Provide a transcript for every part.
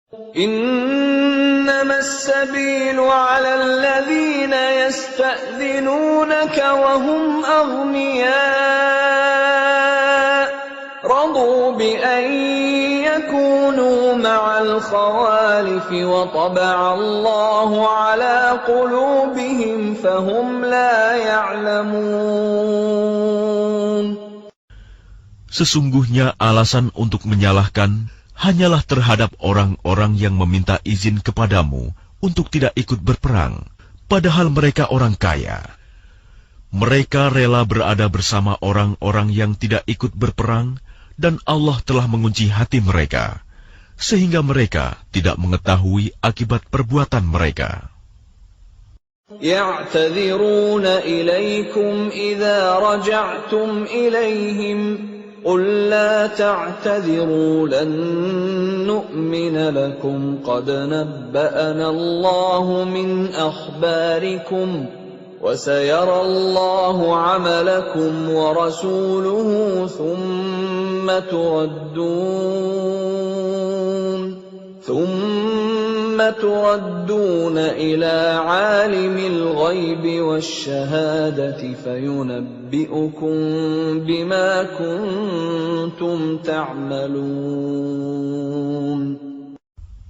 إنما السبيل على الذين يستأذنونك وهم أغنياء رضوا بأن يكونوا مع الخوالف وطبع الله على قلوبهم فهم لا يعلمون. Sesungguhnya alasan untuk menyalahkan hanyalah terhadap orang-orang yang meminta izin kepadamu untuk tidak ikut berperang, padahal mereka orang kaya. Mereka rela berada bersama orang-orang yang tidak ikut berperang, dan Allah telah mengunci hati mereka, sehingga mereka tidak mengetahui akibat perbuatan mereka. يعتذرون إليكم إذا رجعتم إليهم قل لا تعتذروا لن نؤمن لكم قد نبأنا الله من أخباركم وسيرى الله عملكم ورسوله ثم تردون إلى عالم الغيب والشهادة فينبئكم بما كنتم تعملون.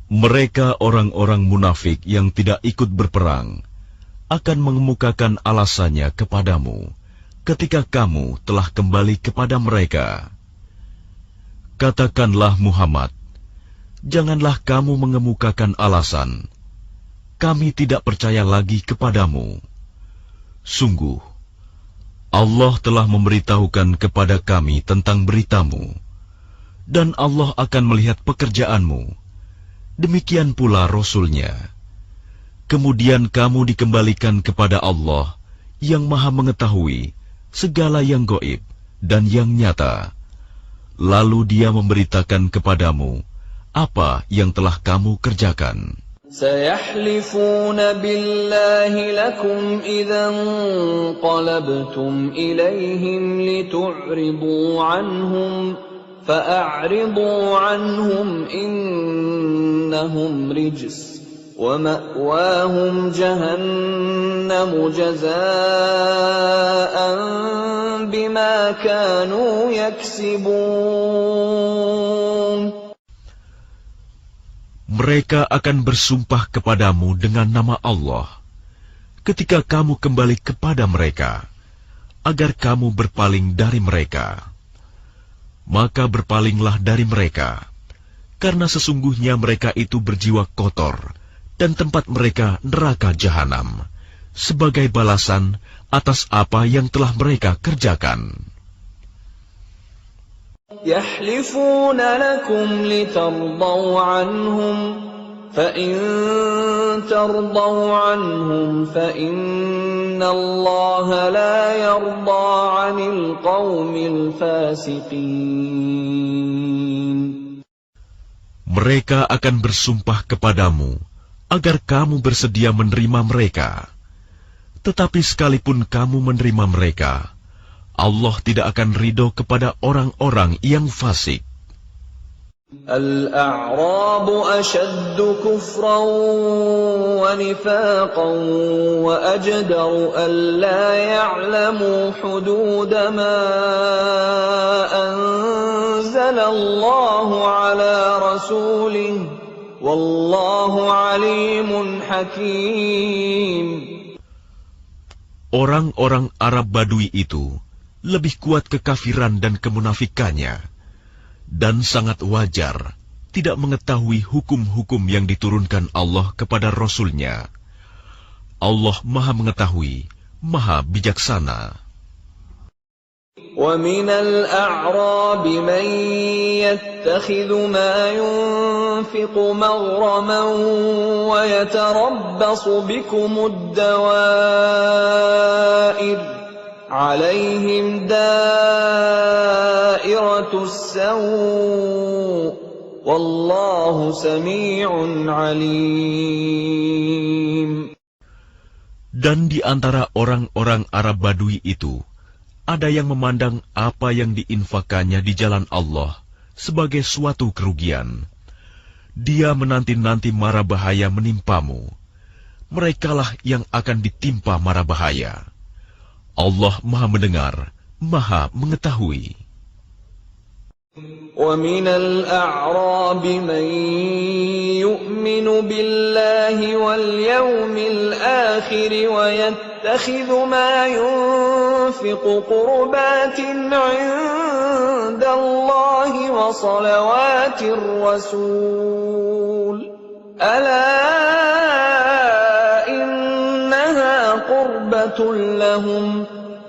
Mereka orang-orang munafik yang tidak ikut berperang akan mengemukakan alasannya kepadamu ketika kamu telah kembali kepada mereka. Katakanlah Muhammad, janganlah kamu mengemukakan alasan, kami tidak percaya lagi kepadamu. Sungguh, Allah telah memberitahukan kepada kami tentang beritamu, dan Allah akan melihat pekerjaanmu. Demikian pula Rasul-Nya. Kemudian kamu dikembalikan kepada Allah yang Maha Mengetahui segala yang gaib dan yang nyata. Lalu Dia memberitakan kepadamu apa yang telah kamu kerjakan. سيحلفون بالله لكم إذا انقلبتم إليهم لتعرضوا عنهم فأعرضوا عنهم إنهم رجس ومأواهم جهنم جزاء بما كانوا يكسبون. Mereka akan bersumpah kepadamu dengan nama Allah ketika kamu kembali kepada mereka, agar kamu berpaling dari mereka. Maka berpalinglah dari mereka, karena sesungguhnya mereka itu berjiwa kotor, dan tempat mereka neraka jahanam, sebagai balasan atas apa yang telah mereka kerjakan. يحلفون لكم لترضوا عنهم فإن ترضوا عنهم فإن الله لا يرضى عن القوم الفاسقين. Mereka akan bersumpah kepadamu agar kamu bersedia menerima mereka. Tetapi sekalipun kamu menerima mereka, Allah tidak akan ridho kepada orang-orang yang fasik. الأعراب أشد كفرا ونفاقا وأجدر ألا يعلموا حدود ما أنزل الله على رسوله والله عليم حكيم. Orang-orang Arab Badui itu lebih kuat kekafiran dan kemunafikannya, dan sangat wajar tidak mengetahui hukum-hukum yang diturunkan Allah kepada Rasul-Nya. Allah Maha Mengetahui, Maha Bijaksana. وَمِنَ الْأَعْرَابِ مَنْ يَتَّخِذُ مَا يُنْفِقُ مَغْرَمًا وَيَتَرَبَّصُ بِكُمُ الدَّوَائِرَ عليهم دائرة السوء والله سميع عليم. Dan di antara orang-orang Arab Badui itu, ada yang memandang apa yang diinfakannya di jalan Allah sebagai suatu kerugian, Dia menanti-nanti mara bahaya menimpamu. Merekalah yang akan ditimpa mara bahaya. Allah Maha Mendengar, Maha Mengetahui. وَمِنَ الْأَعْرَابِ مَن يُؤْمِنُ بِاللَّهِ وَالْيَوْمِ الْآخِرِ وَيَتَّخِذُ مَا يُنفِقُ قُرُبَاتٍ عِندَ اللَّهِ وَصَلَوَاتِ الرَّسُولِ أَلَا إِنَّهَا قُرْبَةٌ لَّهُمْ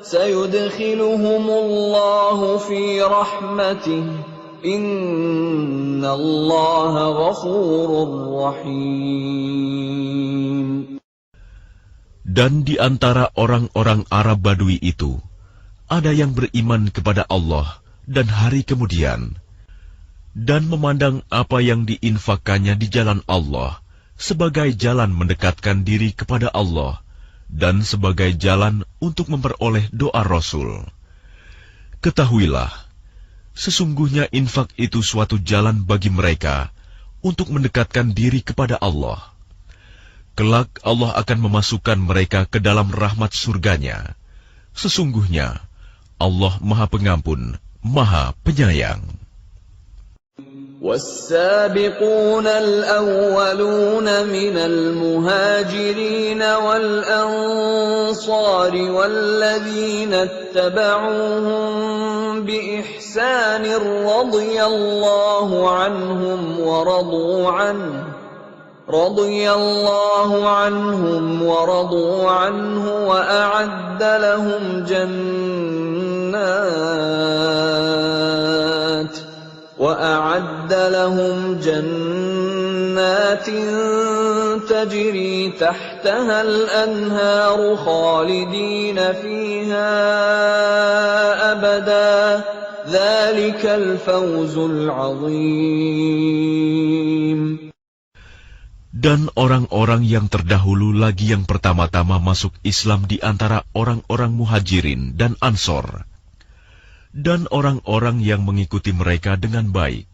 سَيُدْخِلُهُمُ اللَّهُ فِي رَحْمَتِهِ إِنَّ اللَّهَ غَفُورٌ رَّحِيمٌ. Dan di antara orang-orang Arab Badui itu, ada yang beriman kepada Allah dan hari kemudian, dan memandang apa yang diinfakkannya di jalan Allah sebagai jalan mendekatkan diri kepada Allah, dan sebagai jalan untuk memperoleh doa Rasul. Ketahuilah, sesungguhnya infak itu suatu jalan bagi mereka untuk mendekatkan diri kepada Allah. Kelak Allah akan memasukkan mereka ke dalam rahmat surganya. Sesungguhnya Allah Maha Pengampun, Maha Penyayang. وَالسَّابِقُونَ الْأَوَّلُونَ مِنَ الْمُهَاجِرِينَ وَالْأَنصَارِ وَالَّذِينَ اتَّبَعُوهُم بِإِحْسَانٍ رَّضِيَ اللَّهُ عَنْهُمْ وَرَضُوا عَنْهُ وَأَعَدَّ لهم جنات تجري تحتها الأنهار خالدين فيها أبدا ذلك الفوز العظيم. Dan orang-orang yang terdahulu lagi yang pertama-tama masuk Islam di antara orang-orang Muhajirin dan Ansor, dan orang-orang yang mengikuti mereka dengan baik,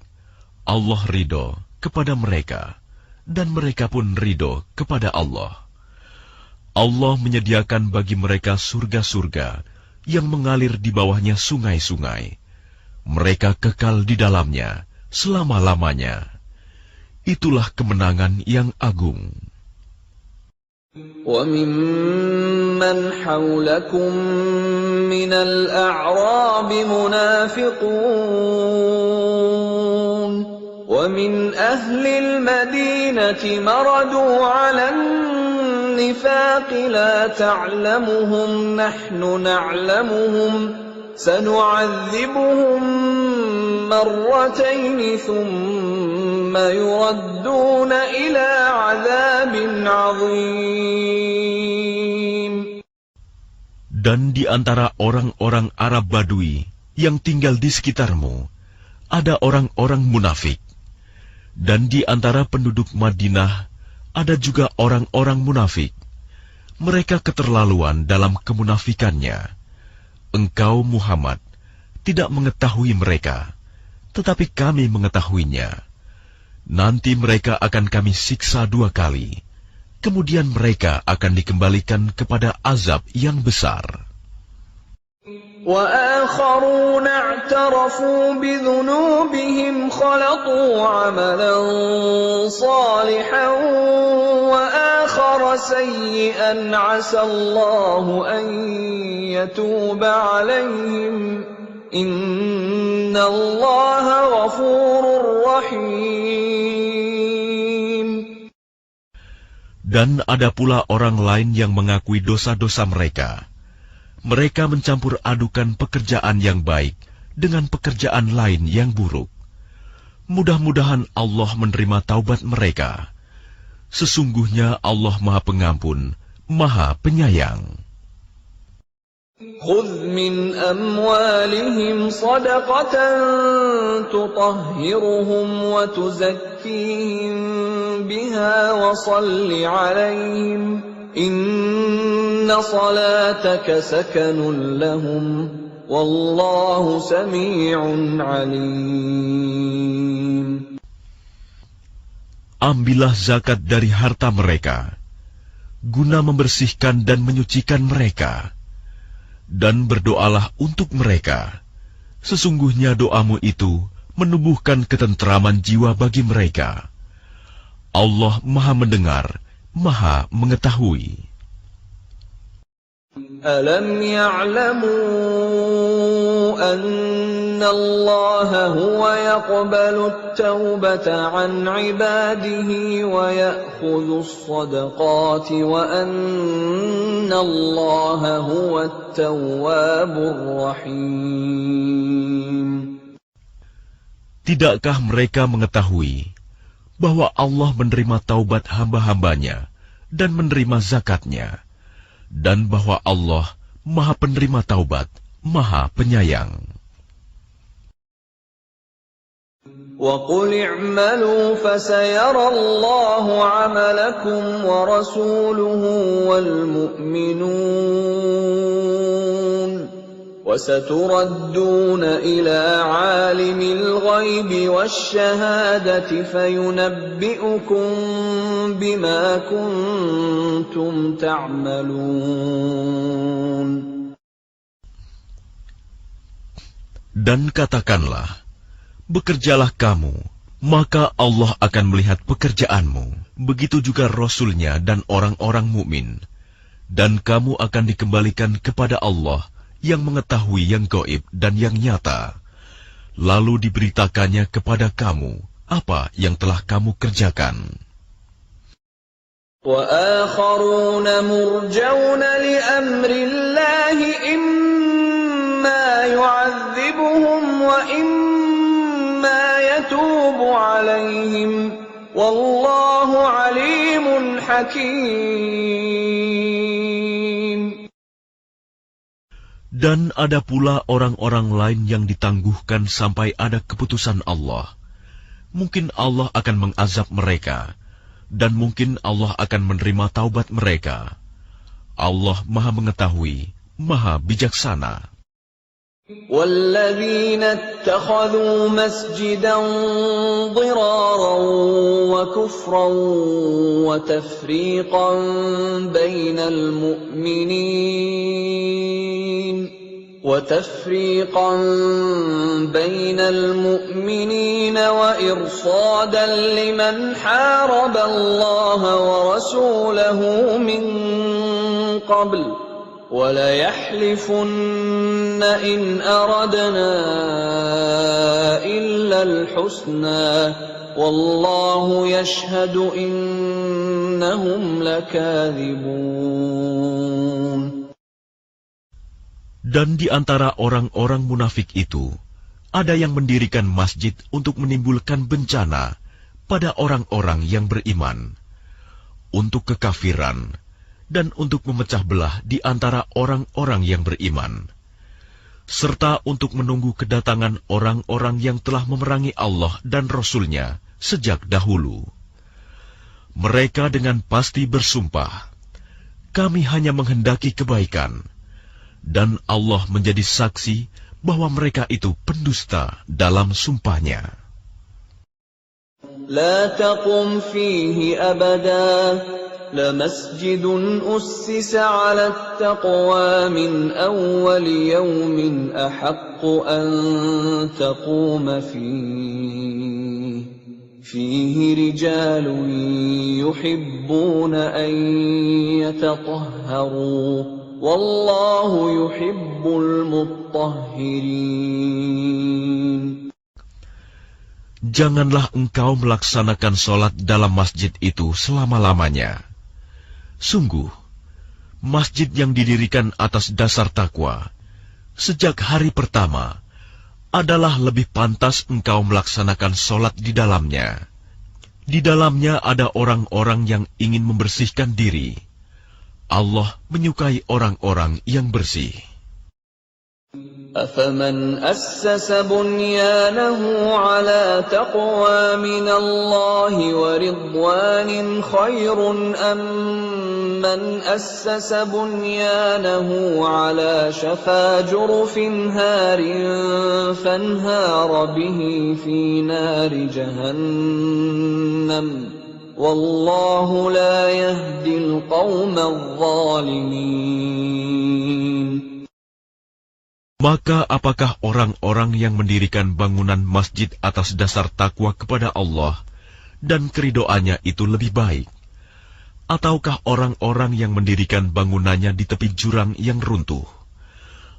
Allah ridho kepada mereka, dan mereka pun ridho kepada Allah. Allah menyediakan bagi mereka surga-surga yang mengalir di bawahnya sungai-sungai. Mereka kekal di dalamnya selama-lamanya. Itulah kemenangan yang agung. وَمِمَّنْ حَوْلَكُمْ مِنَ الْأَعْرَابِ مُنَافِقُونَ وَمِنْ أَهْلِ الْمَدِينَةِ مَرَدُوا عَلَى النِّفَاقِ لَا تَعْلَمُهُمْ نَحْنُ نَعْلَمُهُمْ سَنُعَذِّبُهُم مَّرَّتَيْنِ ثُمَّ يُرَدُّونَ إِلَى عَذَابٍ عَظِيمٍ. Dan di antara orang-orang Arab Badui yang tinggal di sekitarmu, ada orang-orang munafik. Dan di antara penduduk Madinah, ada juga orang-orang munafik. Mereka keterlaluan dalam kemunafikannya. Engkau, Muhammad, tidak mengetahui mereka, tetapi kami mengetahuinya. Nanti mereka akan kami siksa 2 kali. Kemudian mereka akan dikembalikan kepada azab yang besar. وَآخَرُونَ اعْتَرَفُوا بِذُنُوبِهِمْ خَلَطُوا عَمَلًا صَالِحًا وَآخَرَ سَيِّئًا عَسَى اللَّهُ أَن يَتُوبَ عَلَيْهِمْ إِنَّ اللَّهَ غَفُورٌ رَّحِيمٌ. Dan ada pula orang lain yang mengakui dosa-dosa mereka. Mereka mencampur adukan pekerjaan yang baik dengan pekerjaan lain yang buruk. Mudah-mudahan Allah menerima taubat mereka. Sesungguhnya Allah Maha Pengampun, Maha Penyayang. خُذْ مِنْ أَمْوَالِهِمْ صَدَقَةً تُطَهِّرُهُمْ وَتُزَكِّيهِمْ بِهَا وَصَلِّ عَلَيْهِمْ إِنَّ صَلَاتَكَ سَكَنٌ لَّهُمْ وَاللَّهُ سَمِيعٌ عَلِيمٌ. ambillah zakat dari harta mereka, guna membersihkan dan menyucikan mereka, dan berdoalah untuk mereka. Sesungguhnya doamu itu menumbuhkan ketentraman jiwa bagi mereka. Allah Maha Mendengar, Maha Mengetahui. Alam ya'lamu anna Allah huwa yaqbalu at-taubata 'an 'ibadihi wa ya'khudhu as-sadaqati wa anna Allah huwa at-tawwabur rahim. Tidakkah mereka mengetahui bahwa Allah menerima taubat hamba-hambanya dan menerima zakatnya, dan bahwa Allah Maha Penerima Taubat, Maha Penyayang. وَقُلِ اعْمَلُوا فَسَيَرَى اللَّهُ عَمَلَكُمْ وَرَسُولُهُ وَالْمُؤْمِنُونَ وَسَتُرَدُّونَ إِلَى عَالِمِ الْغَيْبِ وَالشَّهَادَةِ فَيُنَبِّئُكُم بِمَا كُنتُمْ تَعْمَلُونَ. Dan katakanlah, bekerjalah kamu, maka Allah akan melihat pekerjaanmu. Begitu juga Rasul-Nya dan orang-orang mukmin. Dan kamu akan dikembalikan kepada Allah yang mengetahui yang gaib dan yang nyata. Lalu diberitakannya kepada kamu apa yang telah kamu kerjakan. وَآخَرُونَ مُرْجَوْنَ لِأَمْرِ اللَّهِ إِمَّا يُعَذِّبُهُمْ وَإِمَّا يَتُوبُ عَلَيْهِمْ وَاللَّهُ عَلِيمٌ حَكِيمٌ. Dan ada pula orang-orang lain yang ditangguhkan sampai ada keputusan Allah. Mungkin Allah akan mengazab mereka, dan mungkin Allah akan menerima taubat mereka. Allah Maha Mengetahui, Maha Bijaksana. وَالَّذِينَ اتَّخَذُوا مَسْجِدًا ضِرَارًا وَكُفْرًا وَتَفْرِيقًا بَيْنَ الْمُؤْمِنِينَ وَإِرْصَادًا لِمَنْ حَارَبَ اللَّهَ وَرَسُولَهُ مِنْ قَبْلُ وَلَيَحْلِفُنَّ إِنْ أَرَدْنَا إِلَّا الْحُسْنَى وَاللَّهُ يَشْهَدُ إِنَّهُمْ لَكَاذِبُونَ. Dan di antara orang-orang munafik itu, ada yang mendirikan masjid untuk menimbulkan bencana pada orang-orang yang beriman, untuk kekafiran, dan untuk memecah belah di antara orang-orang yang beriman, serta untuk menunggu kedatangan orang-orang yang telah memerangi Allah dan Rasul-Nya sejak dahulu. Mereka dengan pasti bersumpah, kami hanya menghendaki kebaikan, dan Allah menjadi saksi bahwa mereka itu pendusta dalam sumpahnya. La taqum fihi abada لمسجد أسس على التقوى من أول يوم أحق أن تقوم فيه رجال يحبون أن يتطهروا والله يحب المطهرين. Janganlah engkau melaksanakan sholat dalam masjid itu selama-lamanya. Sungguh, masjid yang didirikan atas dasar takwa, sejak hari pertama, adalah lebih pantas engkau melaksanakan sholat di dalamnya. Di dalamnya ada orang-orang yang ingin membersihkan diri. Allah menyukai orang-orang yang bersih. أَفَمَنْ أَسَّسَ بُنْيَانَهُ عَلَى تَقْوَى مِنَ اللَّهِ وَرِضْوَانٍ خَيْرٌ أَمْ مَنْ أَسَّسَ بُنْيَانَهُ عَلَى شَفَا جُرُفٍ هَارٍ فَانْهَارَ بِهِ فِي نَارِ جَهَنَّمَ wallahu la yahdil qawmal zalimin. Maka apakah orang-orang yang mendirikan bangunan masjid atas dasar takwa kepada Allah dan keridoannya itu lebih baik? Ataukah orang-orang yang mendirikan bangunannya di tepi jurang yang runtuh,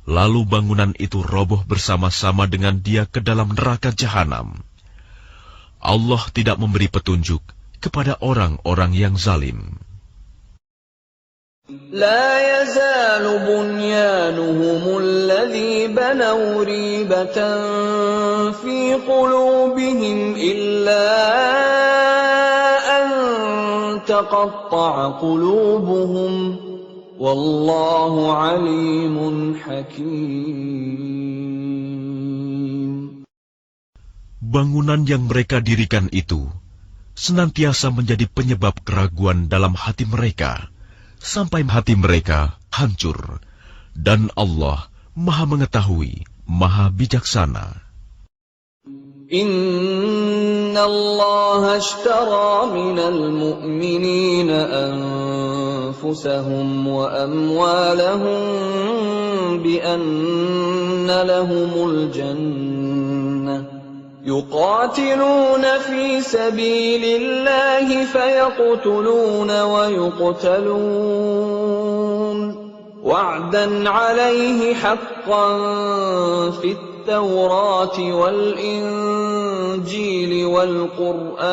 lalu bangunan itu roboh bersama-sama dengan dia ke dalam neraka jahanam? Allah tidak memberi petunjuk kepada orang-orang yang zalim. لا يزال بنيانهم الذي بنوا ريبة في قلوبهم إلا أن تقطع قلوبهم والله عليم حكيم. Bangunan yang mereka dirikan itu senantiasa menjadi penyebab keraguan dalam hati mereka, sampai hati mereka hancur, dan Allah Maha Mengetahui, Maha Bijaksana. Inna Allah ashtara minal mu'minina anfusahum wa amwalahum bi anna lahumul jannah يقاتلون في سبيل الله فيقتلون ويقتلون وعدا عليه حقا في التوراة والإنجيل والقرآن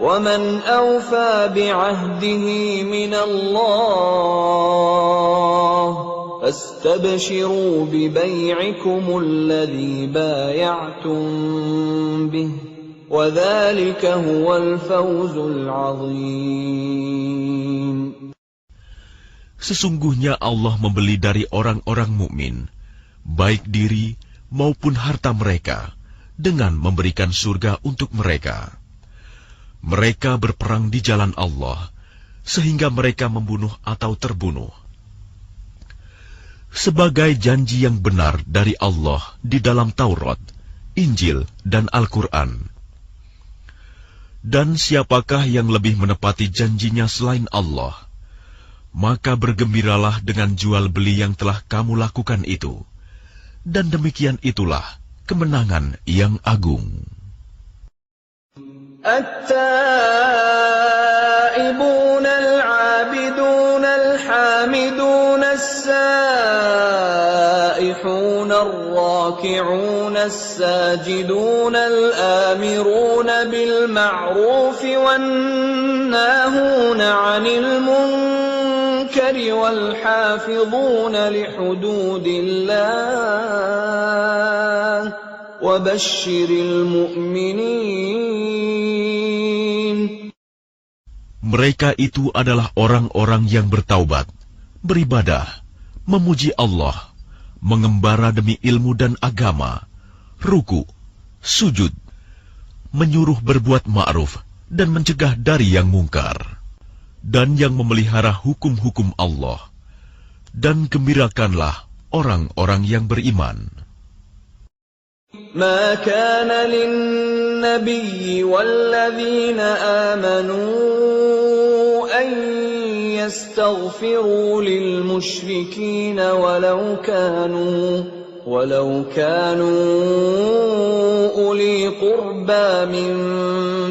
ومن أوفى بعهده من الله فاستبشروا ببيعكم الذي بايعتم به وذلك هو الفوز العظيم. Sesungguhnya Allah membeli dari orang-orang mukmin, baik diri maupun harta mereka, dengan memberikan surga untuk mereka. Mereka berperang di jalan Allah, sehingga mereka membunuh atau terbunuh. Sebagai janji yang benar dari Allah di dalam Taurat, Injil, dan Al-Quran. Dan siapakah yang lebih menepati janjinya selain Allah? Maka bergembiralah dengan jual beli yang telah kamu lakukan itu. Dan demikian itulah kemenangan yang agung. التائبون العابدون الحامدون السائحون الراكعون الساجدون الآمرون بالمعروف والناهون عن المنكر والحافظون لحدود الله وبشر المؤمنين. Mereka itu adalah orang-orang yang bertaubat, beribadah, memuji Allah, mengembara demi ilmu dan agama, ruku, sujud, menyuruh berbuat ma'ruf dan mencegah dari yang mungkar, dan yang memelihara hukum-hukum Allah. Dan gembirakanlah orang-orang yang beriman. ما كان للنبي والذين آمنوا أن يستغفروا للمشركين ولو كانوا أولي قربى من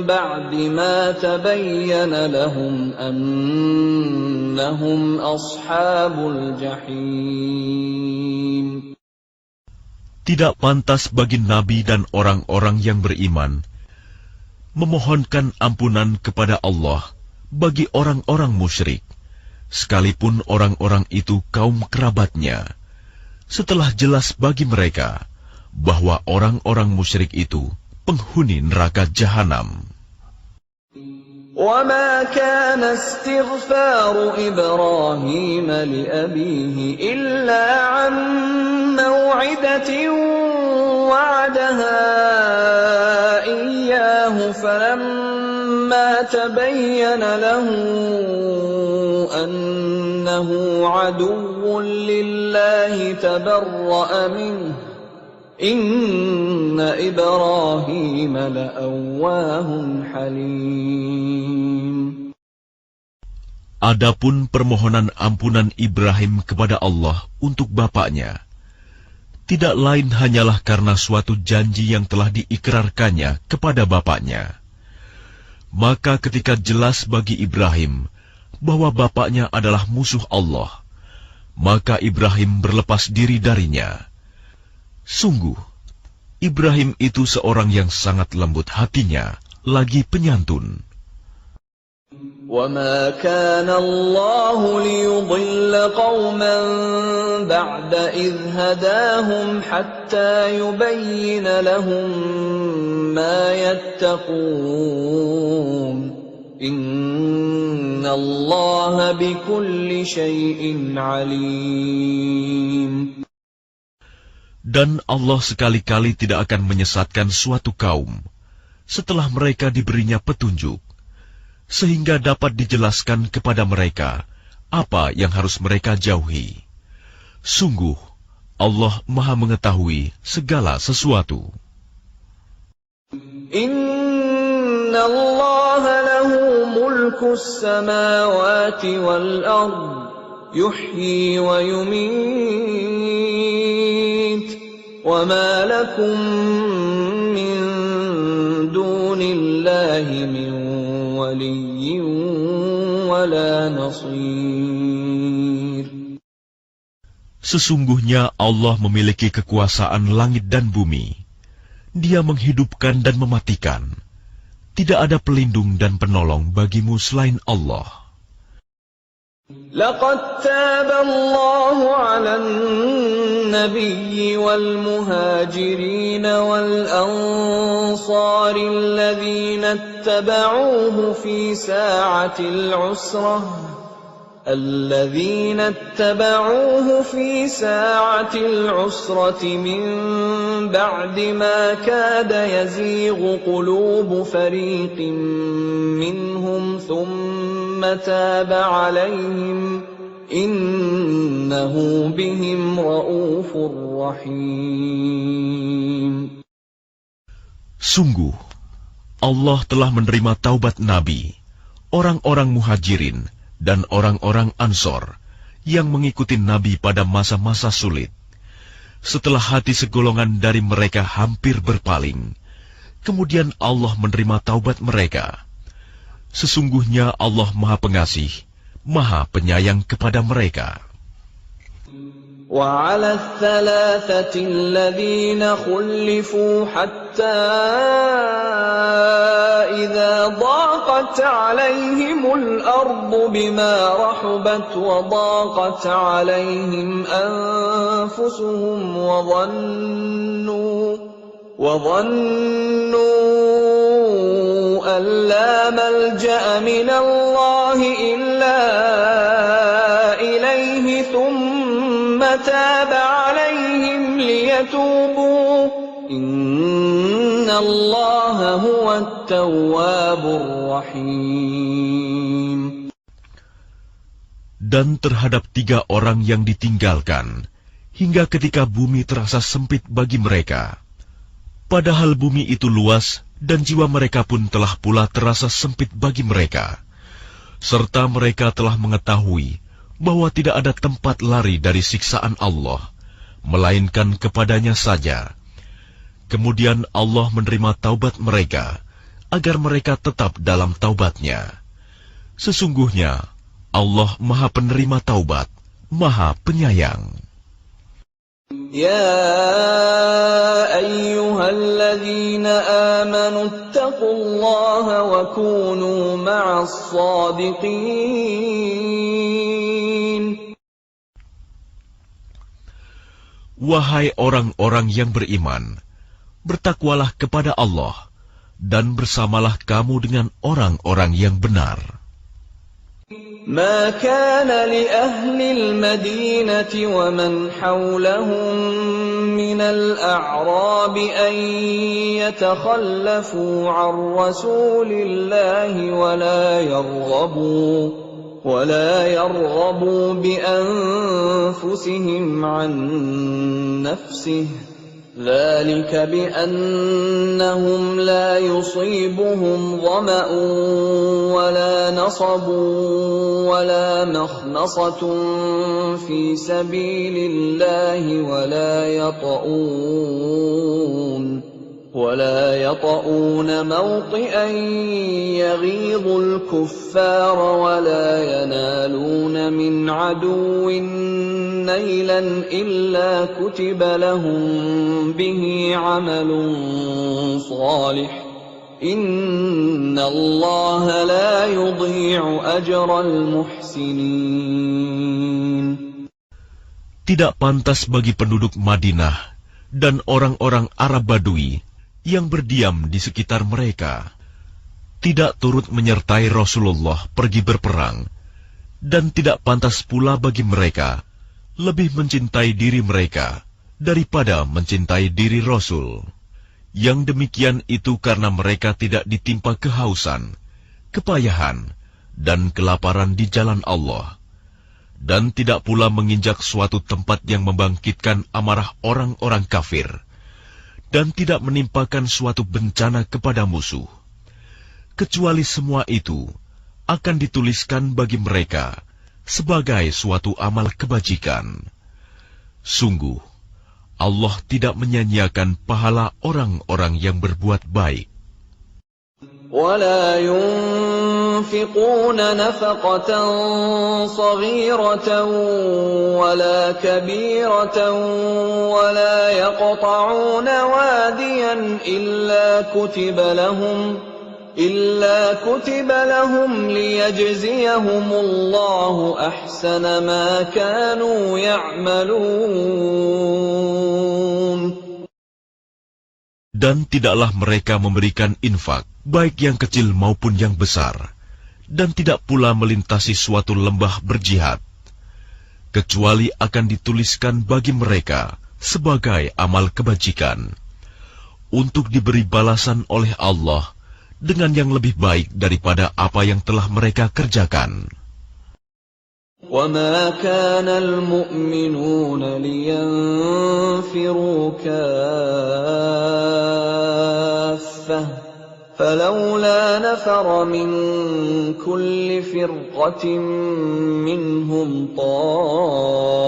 بعد ما تبين لهم أنهم أصحاب الجحيم. Tidak pantas bagi Nabi dan orang-orang yang beriman memohonkan ampunan kepada Allah bagi orang-orang musyrik, sekalipun orang-orang itu kaum kerabatnya, setelah jelas bagi mereka bahwa orang-orang musyrik itu penghuni neraka jahanam. وَمَا كَانَ اسْتِغْفَارُ إِبْرَاهِيمَ لِأَبِيهِ إِلَّا عَن مَّوْعِدَةٍ وَعَدَهَا إِيَّاهُ فَلَمَّا تَبَيَّنَ لَهُ أَنَّهُ عَدُوٌّ لِّلَّهِ تَبَرَّأَ مِنْهُ إن إبراهيم لأواه حليم. Adapun permohonan ampunan Ibrahim kepada Allah untuk bapaknya, tidak lain hanyalah karena suatu janji yang telah diikrarkannya kepada bapaknya. Maka ketika jelas bagi Ibrahim bahwa bapaknya adalah musuh Allah, maka Ibrahim berlepas diri darinya. Sungguh, Ibrahim itu seorang yang sangat lembut hatinya, lagi penyantun. وَمَا كَانَ اللَّهُ لِيُضِلَّ قَوْمًا بَعْدَ إِذْ هَدَاهُمْ حَتَّى يُبَيِّنَ لَهُم مَّا يَتَّقُونَ إِنَّ اللَّهَ بِكُلِّ شَيْءٍ عَلِيمٌ. Dan Allah sekali-kali tidak akan menyesatkan suatu kaum setelah mereka diberinya petunjuk, sehingga dapat dijelaskan kepada mereka apa yang harus mereka jauhi. Sungguh, Allah Maha mengetahui segala sesuatu. Inna Allah lahu mulku samawati wal ard, yuhyi wa yumit, wa ma lakum min dunillahi min waliyyin wala nasir. Sesungguhnya Allah memiliki kekuasaan langit dan bumi. Dia menghidupkan dan mematikan. Tidak ada pelindung dan penolong bagimu selain Allah. Laqad taba Allahu 'alan nabiyyi wal muhajirin wal ansari alladhina ittaba'uuhu fi sa'atil 'usrah الذين اتبعوه في ساعة العسرة من بعد ما كاد يزيغ قلوب فريق منهم ثم تاب عليهم إنه بهم رؤوف رحيم. Sungguh, Allah telah menerima taubat Nabi, orang-orang muhajirin, dan orang-orang Ansor yang mengikuti Nabi pada masa-masa sulit. Setelah hati segolongan dari mereka hampir berpaling, kemudian Allah menerima taubat mereka. Sesungguhnya Allah Maha Pengasih, Maha Penyayang kepada mereka. وعلى الثلاثة الذين خلفوا حتى إذا ضاقت عليهم الأرض بما رحبت وضاقت عليهم أنفسهم وظنوا أن لا ملجأ من الله إلا إليه ثم تاب عليهم ليتوبوا إن الله هو التواب الرحيم. Dan terhadap 3 orang yang ditinggalkan, hingga ketika bumi terasa sempit bagi mereka. Padahal bumi itu luas, dan jiwa mereka pun telah pula terasa sempit bagi mereka. Serta mereka telah mengetahui bahwa tidak ada tempat lari dari siksaan Allah, melainkan kepadanya saja. Kemudian Allah menerima taubat mereka, agar mereka tetap dalam taubatnya. Sesungguhnya, Allah Maha Penerima Taubat, Maha Penyayang. Ya ayyuhalladzina amanu ittaqullaha wa kunu ma'as shadiqin. Wahai orang-orang yang beriman, bertakwalah kepada Allah, dan bersamalah kamu dengan orang-orang yang benar. ما كان لأهل المدينة ومن حولهم من الأعراب أن يتخلفوا عن رسول الله ولا يرغبوا بأنفسهم عن نفسه ذلك بأنهم لا يصيبهم ظمأ ولا نصب ولا مخمصة في سبيل الله ولا يطؤون موطئا يغيظ الكفار ولا ينالون من عدو نيلا إلا كتب لهم به عمل صالح إن الله لا يضيع أجر المحسنين. Tidak pantas bagi penduduk Madinah dan orang-orang Arab Badui yang berdiam di sekitar mereka, tidak turut menyertai Rasulullah pergi berperang, dan tidak pantas pula bagi mereka lebih mencintai diri mereka daripada mencintai diri Rasul. Yang demikian itu karena mereka tidak ditimpa kehausan, kepayahan, dan kelaparan di jalan Allah, dan tidak pula menginjak suatu tempat yang membangkitkan amarah orang-orang kafir, dan tidak menimpakan suatu bencana kepada musuh, kecuali semua itu akan dituliskan bagi mereka sebagai suatu amal kebajikan. Sungguh, Allah tidak menyanyiakan pahala orang-orang yang berbuat baik. ولا ينفقون نفقة صغيرة ولا كبيرة ولا يقطعون واديا إلا كتب لهم ليجزيهم الله أحسن ما كانوا يعملون. Dan tidaklah mereka memberikan infak, baik yang kecil maupun yang besar, dan tidak pula melintasi suatu lembah berjihad, kecuali akan dituliskan bagi mereka sebagai amal kebajikan, untuk diberi balasan oleh Allah dengan yang lebih baik daripada apa yang telah mereka kerjakan. وَمَا كَانَ الْمُؤْمِنُونَ لِيَنْفِرُوا كَافَّةً فَلَوْلَا نَفَرَ مِنْ كُلِّ فِرْقَةٍ مِّنْهُمْ طَائِفَةٌ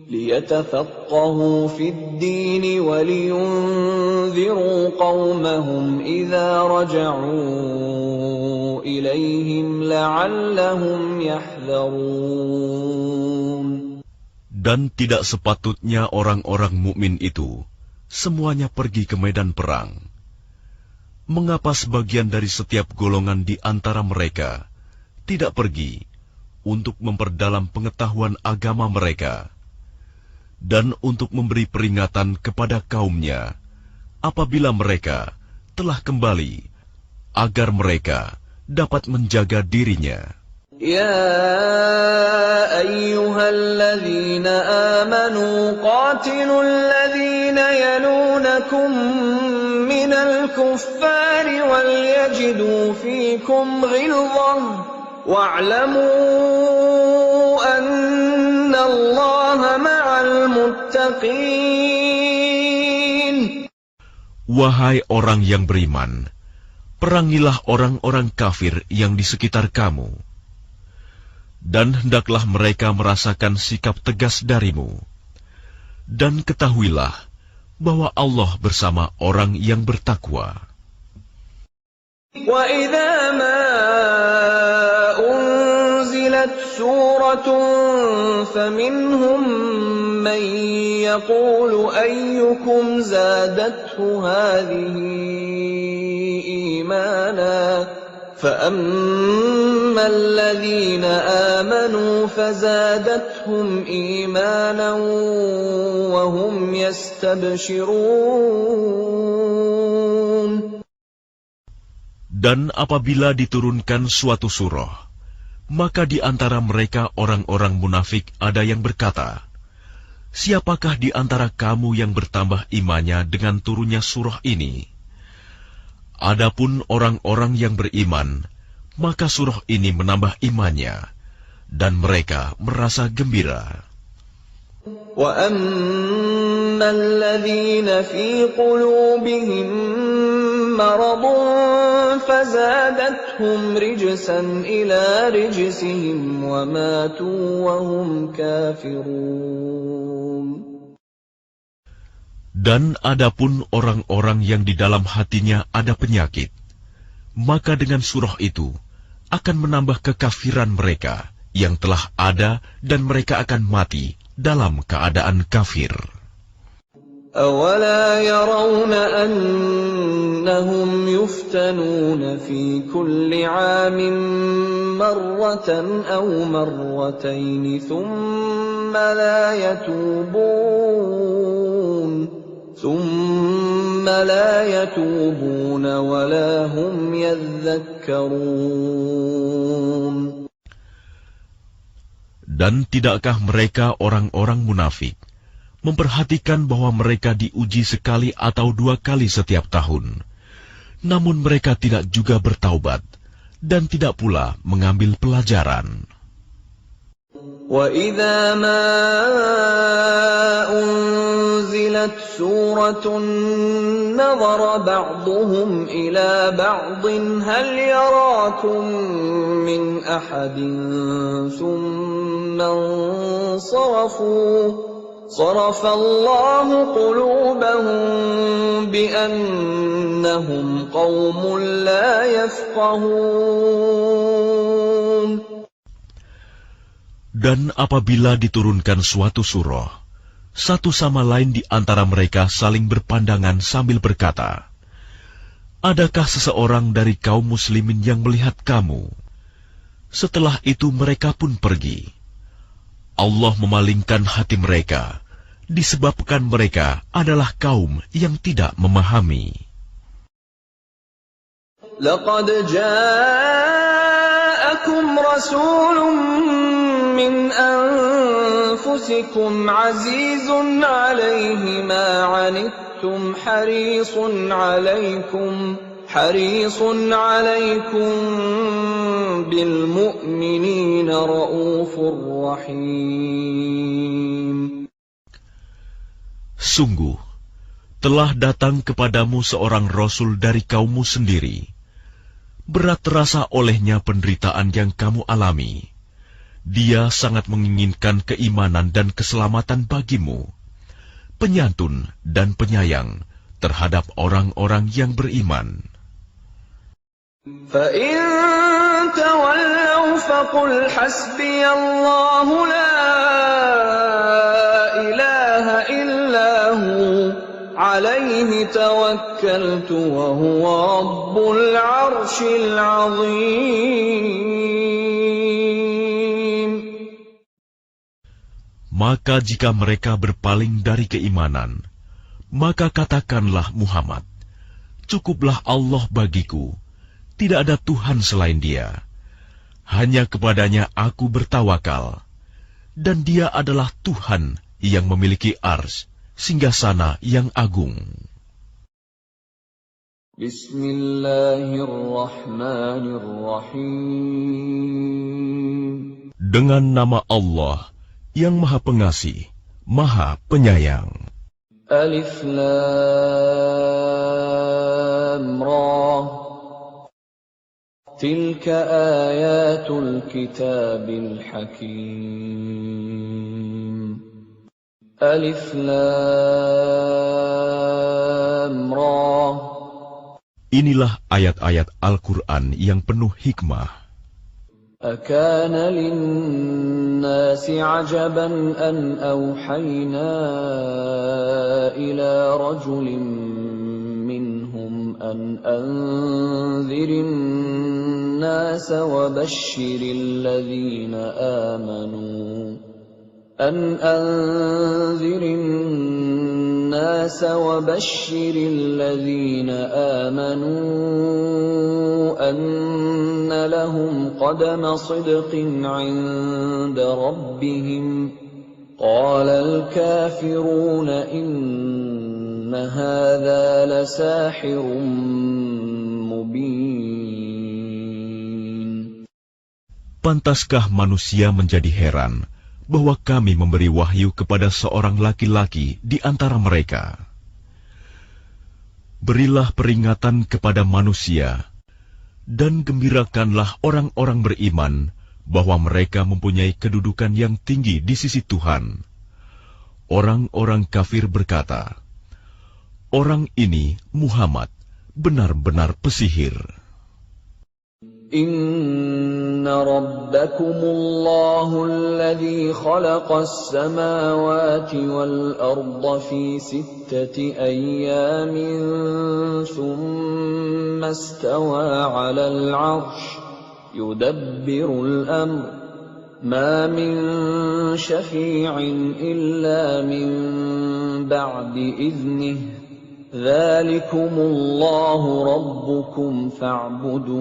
ليتفقهوا في الدين ولينذروا قومهم إذا رجعوا إليهم لعلهم يحذرون. Dan tidak sepatutnya orang-orang mukmin itu semuanya pergi ke medan perang. Mengapa sebagian dari setiap golongan di antara mereka tidak pergi untuk memperdalam pengetahuan agama mereka, dan untuk memberi peringatan kepada kaumnya apabila mereka telah kembali, agar mereka dapat menjaga dirinya. Ya ayyuhalladzina amanu qatilul ladzina yalunakum minal kuffari wal yajidu fikum ghilzah wa'lamu anna Allaha ma'al muttaqin. Wahai orang yang beriman, perangilah orang-orang kafir yang di sekitar kamu, dan hendaklah mereka merasakan sikap tegas darimu. Dan ketahuilah bahwa Allah bersama orang yang bertakwa. Wa idza ma unzilat suratun faminhum man yaqulu ayyukum zadathu hadhihi imana فَأَمَّا الَّذِينَ آمَنُوا فَزَادَتْهُمْ إِيمَانًا وَهُمْ يَسْتَبْشِرُونَ. Dan apabila diturunkan suatu surah, maka di antara mereka orang-orang munafik ada yang berkata, siapakah di antara kamu yang bertambah imannya dengan turunnya surah ini? Adapun orang-orang yang beriman, maka surah ini menambah imannya, dan mereka merasa gembira. وَأَمَّا الَّذِينَ فِي قُلُوبِهِم مَّرَضٌ فَزَادَتْهُمْ رِجْسًا إِلَىٰ رِجْسِهِمْ وَمَاتُوا وَهُمْ كَافِرُونَ. Dan adapun orang-orang yang di dalam hatinya ada penyakit, maka dengan surah itu akan menambah kekafiran mereka yang telah ada dan mereka akan mati dalam keadaan kafir. أَوَلَا يَرَوْنَ أَنَّهُمْ يُفْتَنُونَ فِي كُلِّ عَامٍ مَّرَّةً أَوْ مَرَّتَيْنِ ثُمَّ لَا يَتُوبُونَ وَلَا هُمْ يَذَّكَّرُونَ. Dan tidakkah mereka orang-orang munafik memperhatikan bahwa mereka diuji sekali atau dua kali setiap tahun, namun mereka tidak juga bertaubat dan tidak pula mengambil pelajaran. وَإِذَا مَا أُنزِلَتْ سُورَةٌ نَظَرَ بَعْضُهُمْ إِلَى بَعْضٍ هَلْ يَرَاكُم مِّنْ أَحَدٍ ثُمَّ انصَرَفُوا صَرَفَ اللَّهُ قُلُوبَهُم بِأَنَّهُمْ قَوْمٌ لَّا يَفْقَهُونَ. Dan apabila diturunkan suatu surah, satu sama lain di antara mereka saling berpandangan sambil berkata, "Adakah seseorang dari kaum muslimin yang melihat kamu?" Setelah itu mereka pun pergi. Allah memalingkan hati mereka, disebabkan mereka adalah kaum yang tidak memahami. لَقَدْ جَاءَكُمْ رَسُولٌ مِّنْ أَنفُسِكُمْ عَزِيزٌ عَلَيْهِ مَا عَنِتُّمْ حَرِيصٌ عَلَيْكُمْ بِالْمُؤْمِنِينَ رَءُوفٌ رَحِيمٌ. Sungguh, telah datang kepadamu seorang Rasul dari kaummu sendiri. Berat terasa olehnya penderitaan yang kamu alami. Dia sangat menginginkan keimanan dan keselamatan bagimu, penyantun dan penyayang terhadap orang-orang yang beriman. فَإِن تَوَلَّوْا فَقُلْ حَسْبِيَ اللَّهُ لَا إِلَٰهَ إِلَّا هُوَ عَلَيْهِ تَوَكَّلْتُ وَهُوَ رَبُّ الْعَرْشِ الْعَظِيمِ. Maka jika mereka berpaling dari keimanan, maka katakanlah Muhammad, "Cukuplah Allah bagiku, tidak ada Tuhan selain Dia. Hanya kepadanya aku bertawakal, dan Dia adalah Tuhan yang memiliki arsy, singgasana yang agung." Bismillahirrahmanirrahim. Dengan nama Allah yang Maha Pengasih, Maha Penyayang. Alif Lam Ra. Tilka ayatul kitabil hakim. Alif Lam Ra. Inilah ayat-ayat Al-Quran yang penuh hikmah. أَكَانَ لِلنَّاسِ عَجَبًا أَنْ أَوْحَيْنَا إِلَى رَجُلٍ مِّنْهُمْ أَنْ أَنذِرِ النَّاسَ وَبَشِّرِ الَّذِينَ آمَنُوا أَنَّ لَهُمْ قَدَمَ صِدْقٍ عِندَ رَبِّهِمْ قَالَ الْكَافِرُونَ إِنَّ هَذَا لَسَاحِرٌ مُبِينٌ. Pantaskah manusia menjadi heran bahwa kami memberi wahyu kepada seorang laki-laki di antara mereka? Berilah peringatan kepada manusia, dan gembirakanlah orang-orang beriman bahwa mereka mempunyai kedudukan yang tinggi di sisi Tuhan. Orang-orang kafir berkata, "Orang ini, Muhammad, benar-benar pesihir." Inna rabbakumullahu alladhi khalaqas samawati wal arda fi sittati ayyamin thumma istawa 'alal 'arsy yudabbirul amr ma min syafi'in illa min ba'di idhnihi Dzalikumullahu rabbukum fa'buduh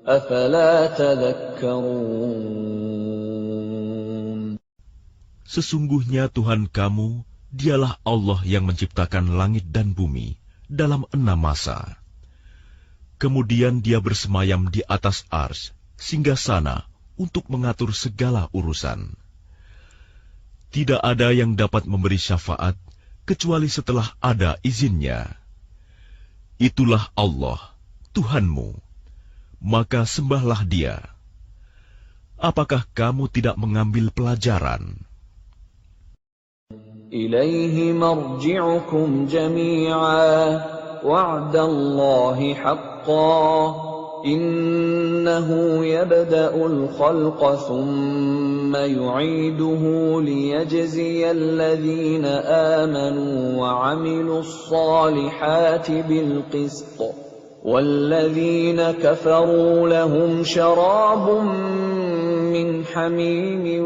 afala tadhakkarun. Sesungguhnya Tuhan kamu, dialah Allah yang menciptakan langit dan bumi dalam 6 masa. Kemudian dia bersemayam di atas arsy, singgasana untuk mengatur segala urusan. Tidak ada yang dapat memberi syafaat kecuali setelah ada izinnya. Itulah Allah, Tuhanmu, maka sembahlah Dia. Apakah kamu tidak mengambil pelajaran? Ilaihi marji'ukum jami'a wa'dallahi haqqan Innahu yabda'ul khalqa thumma yu'iduhu liyajziyal ladhina amanu wa 'amilus salihati bil qist wal-ladhina kafaru lahum syarabun min hamimin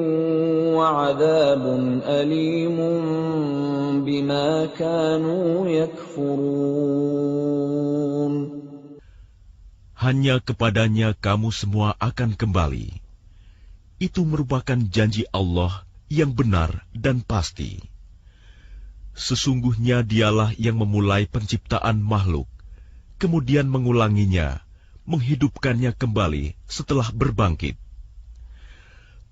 wa 'adhabun alimun bima kanu yakfurun. Hanya kepadanya kamu semua akan kembali. Itu merupakan janji Allah yang benar dan pasti. Sesungguhnya Dialah yang memulai penciptaan makhluk, kemudian mengulanginya, menghidupkannya kembali setelah berbangkit,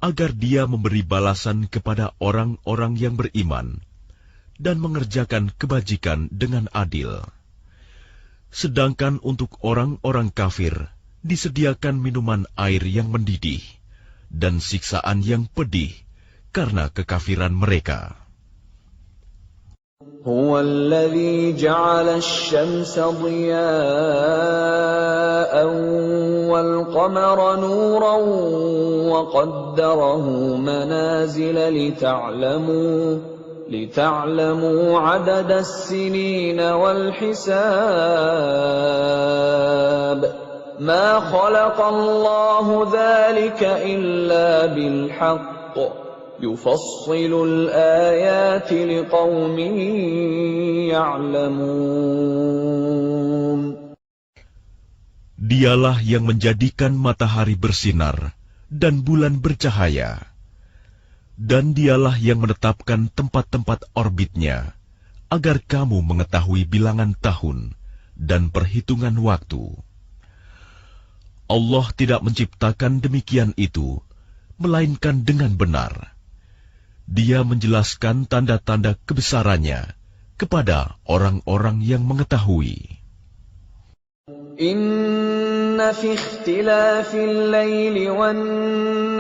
agar Dia memberi balasan kepada orang-orang yang beriman dan mengerjakan kebajikan dengan adil. Sedangkan untuk orang-orang kafir disediakan minuman air yang mendidih dan siksaan yang pedih karena kekafiran mereka. Huwa alladhi ja'ala asy-syamsa dhiya'an wal qamara nuran wa qaddarahu manazila لتعلموا عدد السنين والحساب ما خلق الله ذلك إلا بالحق يفصل الآيات لقوم يعلمون. Dialah yang menjadikan matahari bersinar dan bulan bercahaya. Dan Dialah yang menetapkan tempat-tempat orbitnya, agar kamu mengetahui bilangan tahun dan perhitungan waktu. Allah tidak menciptakan demikian itu, melainkan dengan benar. Dia menjelaskan tanda-tanda kebesarannya kepada orang-orang yang mengetahui. Inna fi ikhtilafil laili wan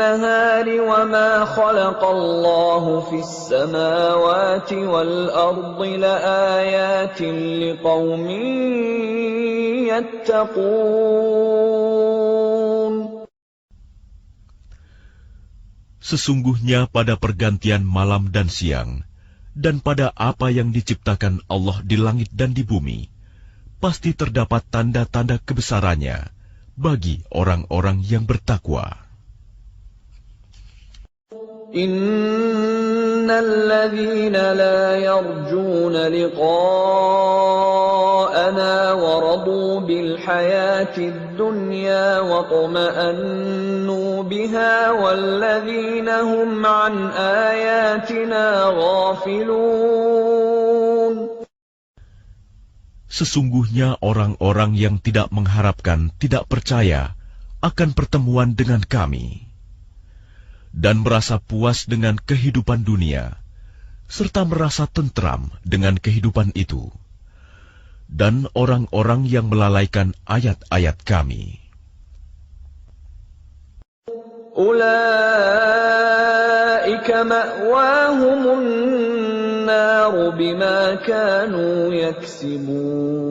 nahari wa ma khalaqallahu fis samawati wal ardi laayatin liqaumin yattaqun. Sesungguhnya pada pergantian malam dan siang, dan pada apa yang diciptakan Allah di langit dan di bumi, pasti terdapat tanda-tanda kebesarannya bagi orang-orang yang bertakwa. Innal ladzina la yarjuna liqa'ana wa radu bil hayatid dunya wa tuma'annu biha wal ladzina hum an ayatina ghafilun. Sesungguhnya orang-orang yang tidak mengharapkan, tidak percaya akan pertemuan dengan kami, dan merasa puas dengan kehidupan dunia, serta merasa tentram dengan kehidupan itu, dan orang-orang yang melalaikan ayat-ayat kami. Ulaika ma'wahumun naru bima kanu yaksibun.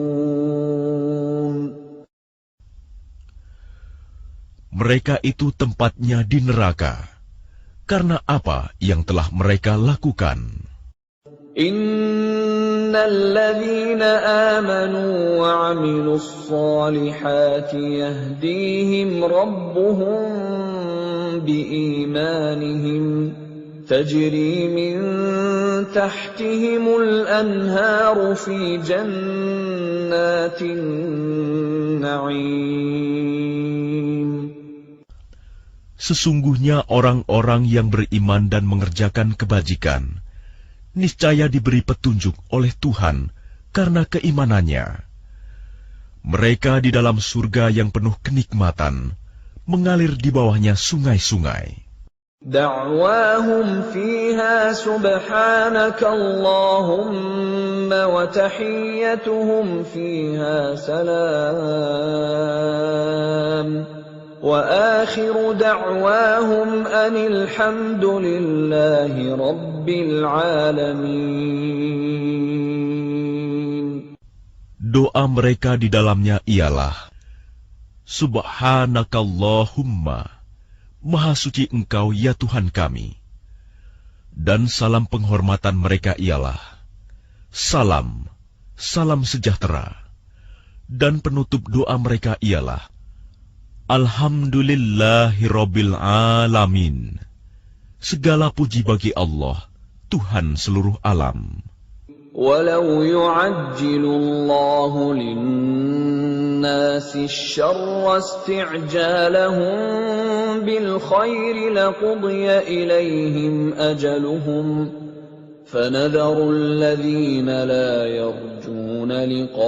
Mereka itu tempatnya di neraka, karena apa yang telah mereka lakukan. Innal ladzina amanu wa 'amilus solihati yahdihim rabbuhum biimanihim tajri min tahtihimul anharu fi jannatin na'im. Sesungguhnya orang-orang yang beriman dan mengerjakan kebajikan, niscaya diberi petunjuk oleh Tuhan karena keimanannya. Mereka di dalam surga yang penuh kenikmatan, mengalir di bawahnya sungai-sungai. Da'wahum fiha subhanaka Allahumma wa tahiyyatuhum fiha salam. وآخر دعواهم أن الحمد لله رب العالمين. Doa mereka di dalamnya ialah, Subhanakallahumma, Maha suci Engkau ya Tuhan kami. Dan salam penghormatan mereka ialah, Salam, salam sejahtera. Dan penutup doa mereka ialah, Alhamdulillahirabbil alamin. Segala puji bagi Allah, Tuhan seluruh alam. Walau yu'ajjilu Allahu lin-nasi asy-syarra isti'jalahum bil khairi laqudiya ilaihim ajaluhum. فَنَذَرُ الَّذِينَ لَا يَرْجُونَ لِقَاءَنَا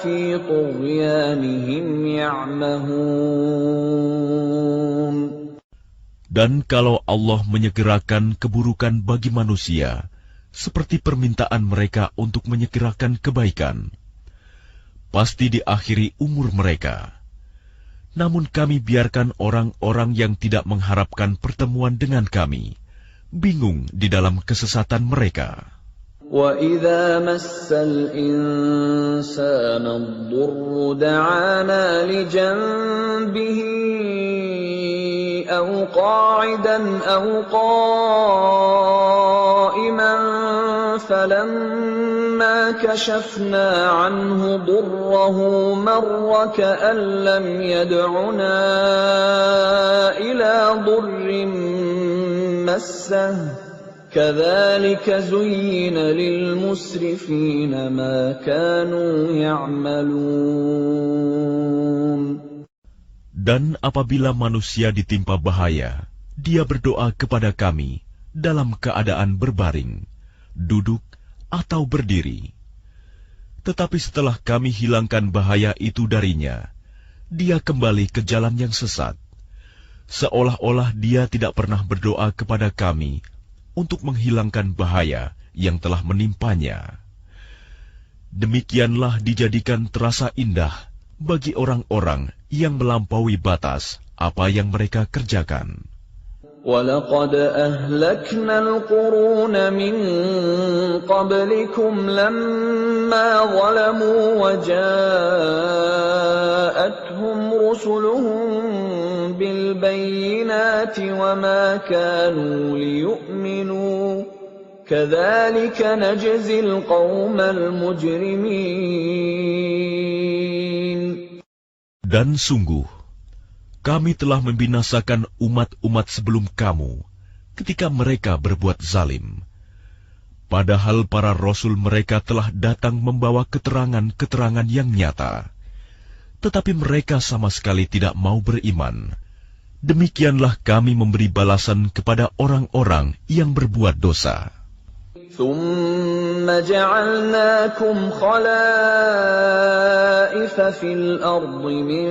فِي طُغْيَانِهِمْ يَعْمَهُونَ. Dan kalau Allah menyegerakan keburukan bagi manusia, seperti permintaan mereka untuk menyegerakan kebaikan, pasti diakhiri umur mereka. Namun kami biarkan orang-orang yang tidak mengharapkan pertemuan dengan kami bingung di dalam kesesatan mereka. وَإِذَا مَسَّ الْإِنسَانَ الضُّرُّ دَعَانَا لِجَنبِهِ أَوْ قَاعِدًا أَوْ قَائِمًا فَلَمَّا كَشَفْنَا عَنْهُ ضُرَّهُ مَرَّ كَأَن لَّمْ يَدْعُنَا إِلَى ضُرٍّ مَّسَّهُ كَذَلِكَ زُيِّنَ لِلْمُسْرِفِينَ مَا كَانُوا يَعْمَلُونَ. Dan apabila manusia ditimpa bahaya, dia berdoa kepada kami dalam keadaan berbaring, duduk, atau berdiri. Tetapi setelah kami hilangkan bahaya itu darinya, dia kembali ke jalan yang sesat. Seolah-olah dia tidak pernah berdoa kepada kami untuk menghilangkan bahaya yang telah menimpanya. Demikianlah dijadikan terasa indah bagi orang-orang yang melampaui batas apa yang mereka kerjakan. وَلَقَدْ أَهْلَكْنَا الْقُرُونَ مِنْ قَبْلِكُمْ لَمَّا ظَلَمُوا وَجَاءَتْهُمْ رُسُلُهُم بِالْبَيِّنَاتِ وَمَا كَانُوا لِيُؤْمِنُوا كَذَلِكَ نَجْزِي الْقَوْمَ الْمُجْرِمِينَ. Dan sungguh, kami telah membinasakan umat-umat sebelum kamu ketika mereka berbuat zalim. Padahal para rasul mereka telah datang membawa keterangan-keterangan yang nyata. Tetapi mereka sama sekali tidak mau beriman. Demikianlah kami memberi balasan kepada orang-orang yang berbuat dosa. ثم جعلناكم خلائف في الأرض من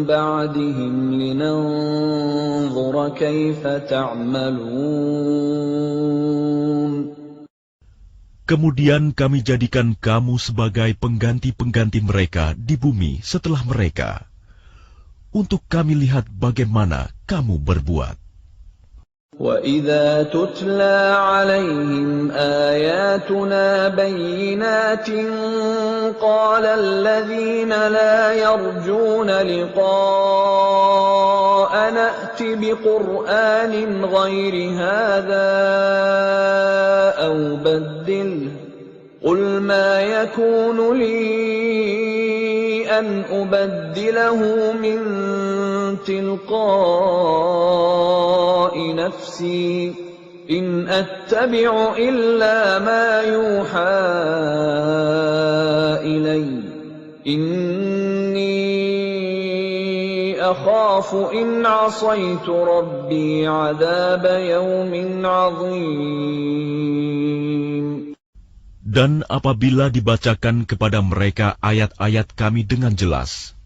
بعدهم لننظر كيف تعملون. Kemudian kami jadikan kamu sebagai pengganti-pengganti mereka di bumi setelah mereka, untuk kami lihat bagaimana kamu berbuat. وَإِذَا تُتْلَى عَلَيْهِمْ آيَاتُنَا بَيِّنَاتٍ قَالَ الَّذِينَ لَا يَرْجُونَ لِقَاءَنَا ائْتِ بِقُرْآنٍ غَيْرِ هَذَا أَوْ بَدِّلْهُ قُلْ مَا يَكُونُ لِي أَنْ أُبَدِّلَهُ مِنْ تِلْقَاءِ نَفْسِي إِنْ أَتَّبِعُ إِلَّا مَا يُوحَى إِلَيَّ إِنِّي أَخَافُ إِنْ عَصَيْتُ رَبِّي عَذَابَ يَوْمٍ عَظِيمٍ. Dan apabila dibacakan kepada mereka ayat-ayat kami dengan jelas,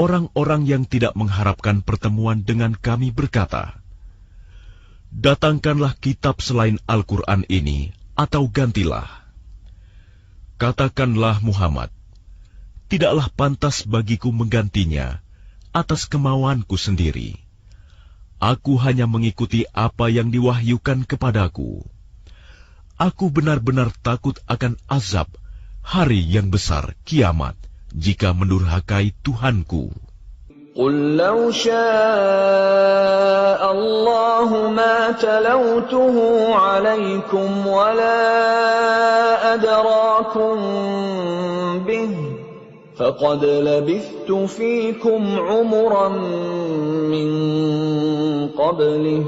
orang-orang yang tidak mengharapkan pertemuan dengan kami berkata, "Datangkanlah kitab selain Al-Quran ini, atau gantilah." Katakanlah Muhammad, "Tidaklah pantas bagiku menggantinya atas kemauanku sendiri. Aku hanya mengikuti apa yang diwahyukan kepadaku. Aku benar-benar takut akan azab hari yang besar kiamat jika mendurhakai Tuhanku." قُل لَّوْ شَاءَ اللَّهُ مَا تَلَوْتُهُ عَلَيْكُمْ وَلَا أَدْرَاكُم بِهِ فَقَدْ لَبِثْتُ فِيكُمْ عُمُرًا مِّن قَبْلِهِ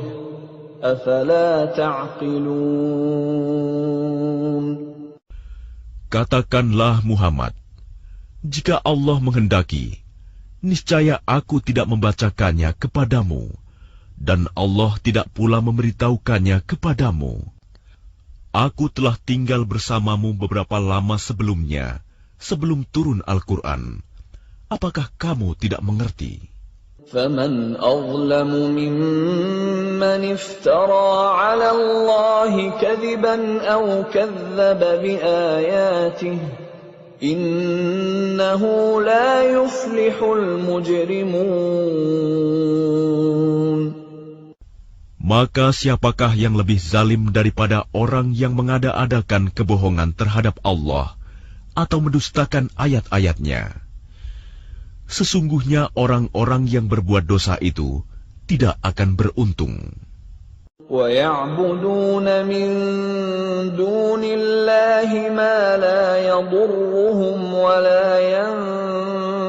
أَفَلَا تَعْقِلُونَ. Katakanlah Muhammad, jika Allah menghendaki, niscaya aku tidak membacakannya kepadamu, dan Allah tidak pula memberitahukannya kepadamu. Aku telah tinggal bersamamu beberapa lama sebelumnya, sebelum turun Al-Quran. Apakah kamu tidak mengerti? فَمَنْ أَظْلَمُ مِمَّنِ افْتَرَى عَلَى اللَّهِ كَذِبًا أَوْ كَذَّبَ بِآيَاتِهِ إِنَّهُ لَا يُفْلِحُ الْمُجْرِمُونَ. Maka siapakah yang lebih zalim daripada orang yang mengada-adakan kebohongan terhadap Allah atau mendustakan ayat-ayatnya? Sesungguhnya orang-orang yang berbuat dosa itu tidak akan beruntung. وَيَعْبُدُونَ مِن دُونِ اللَّهِ مَا لَا يَضُرُّهُمْ وَلَا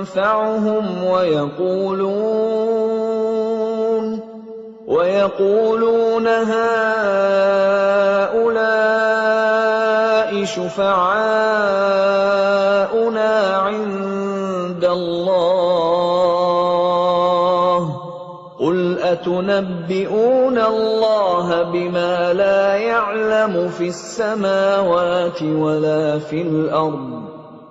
يَنفَعُهُمْ وَيَقُولُونَ هَٰؤُلَاءِ شُفَعَاؤُنَا عِندَ اللَّهِ قُلْ أَتُنَبِّئُونَ اللَّهَ بِمَا لَا يَعْلَمُ فِي السَّمَاوَاتِ وَلَا فِي الْأَرْضِ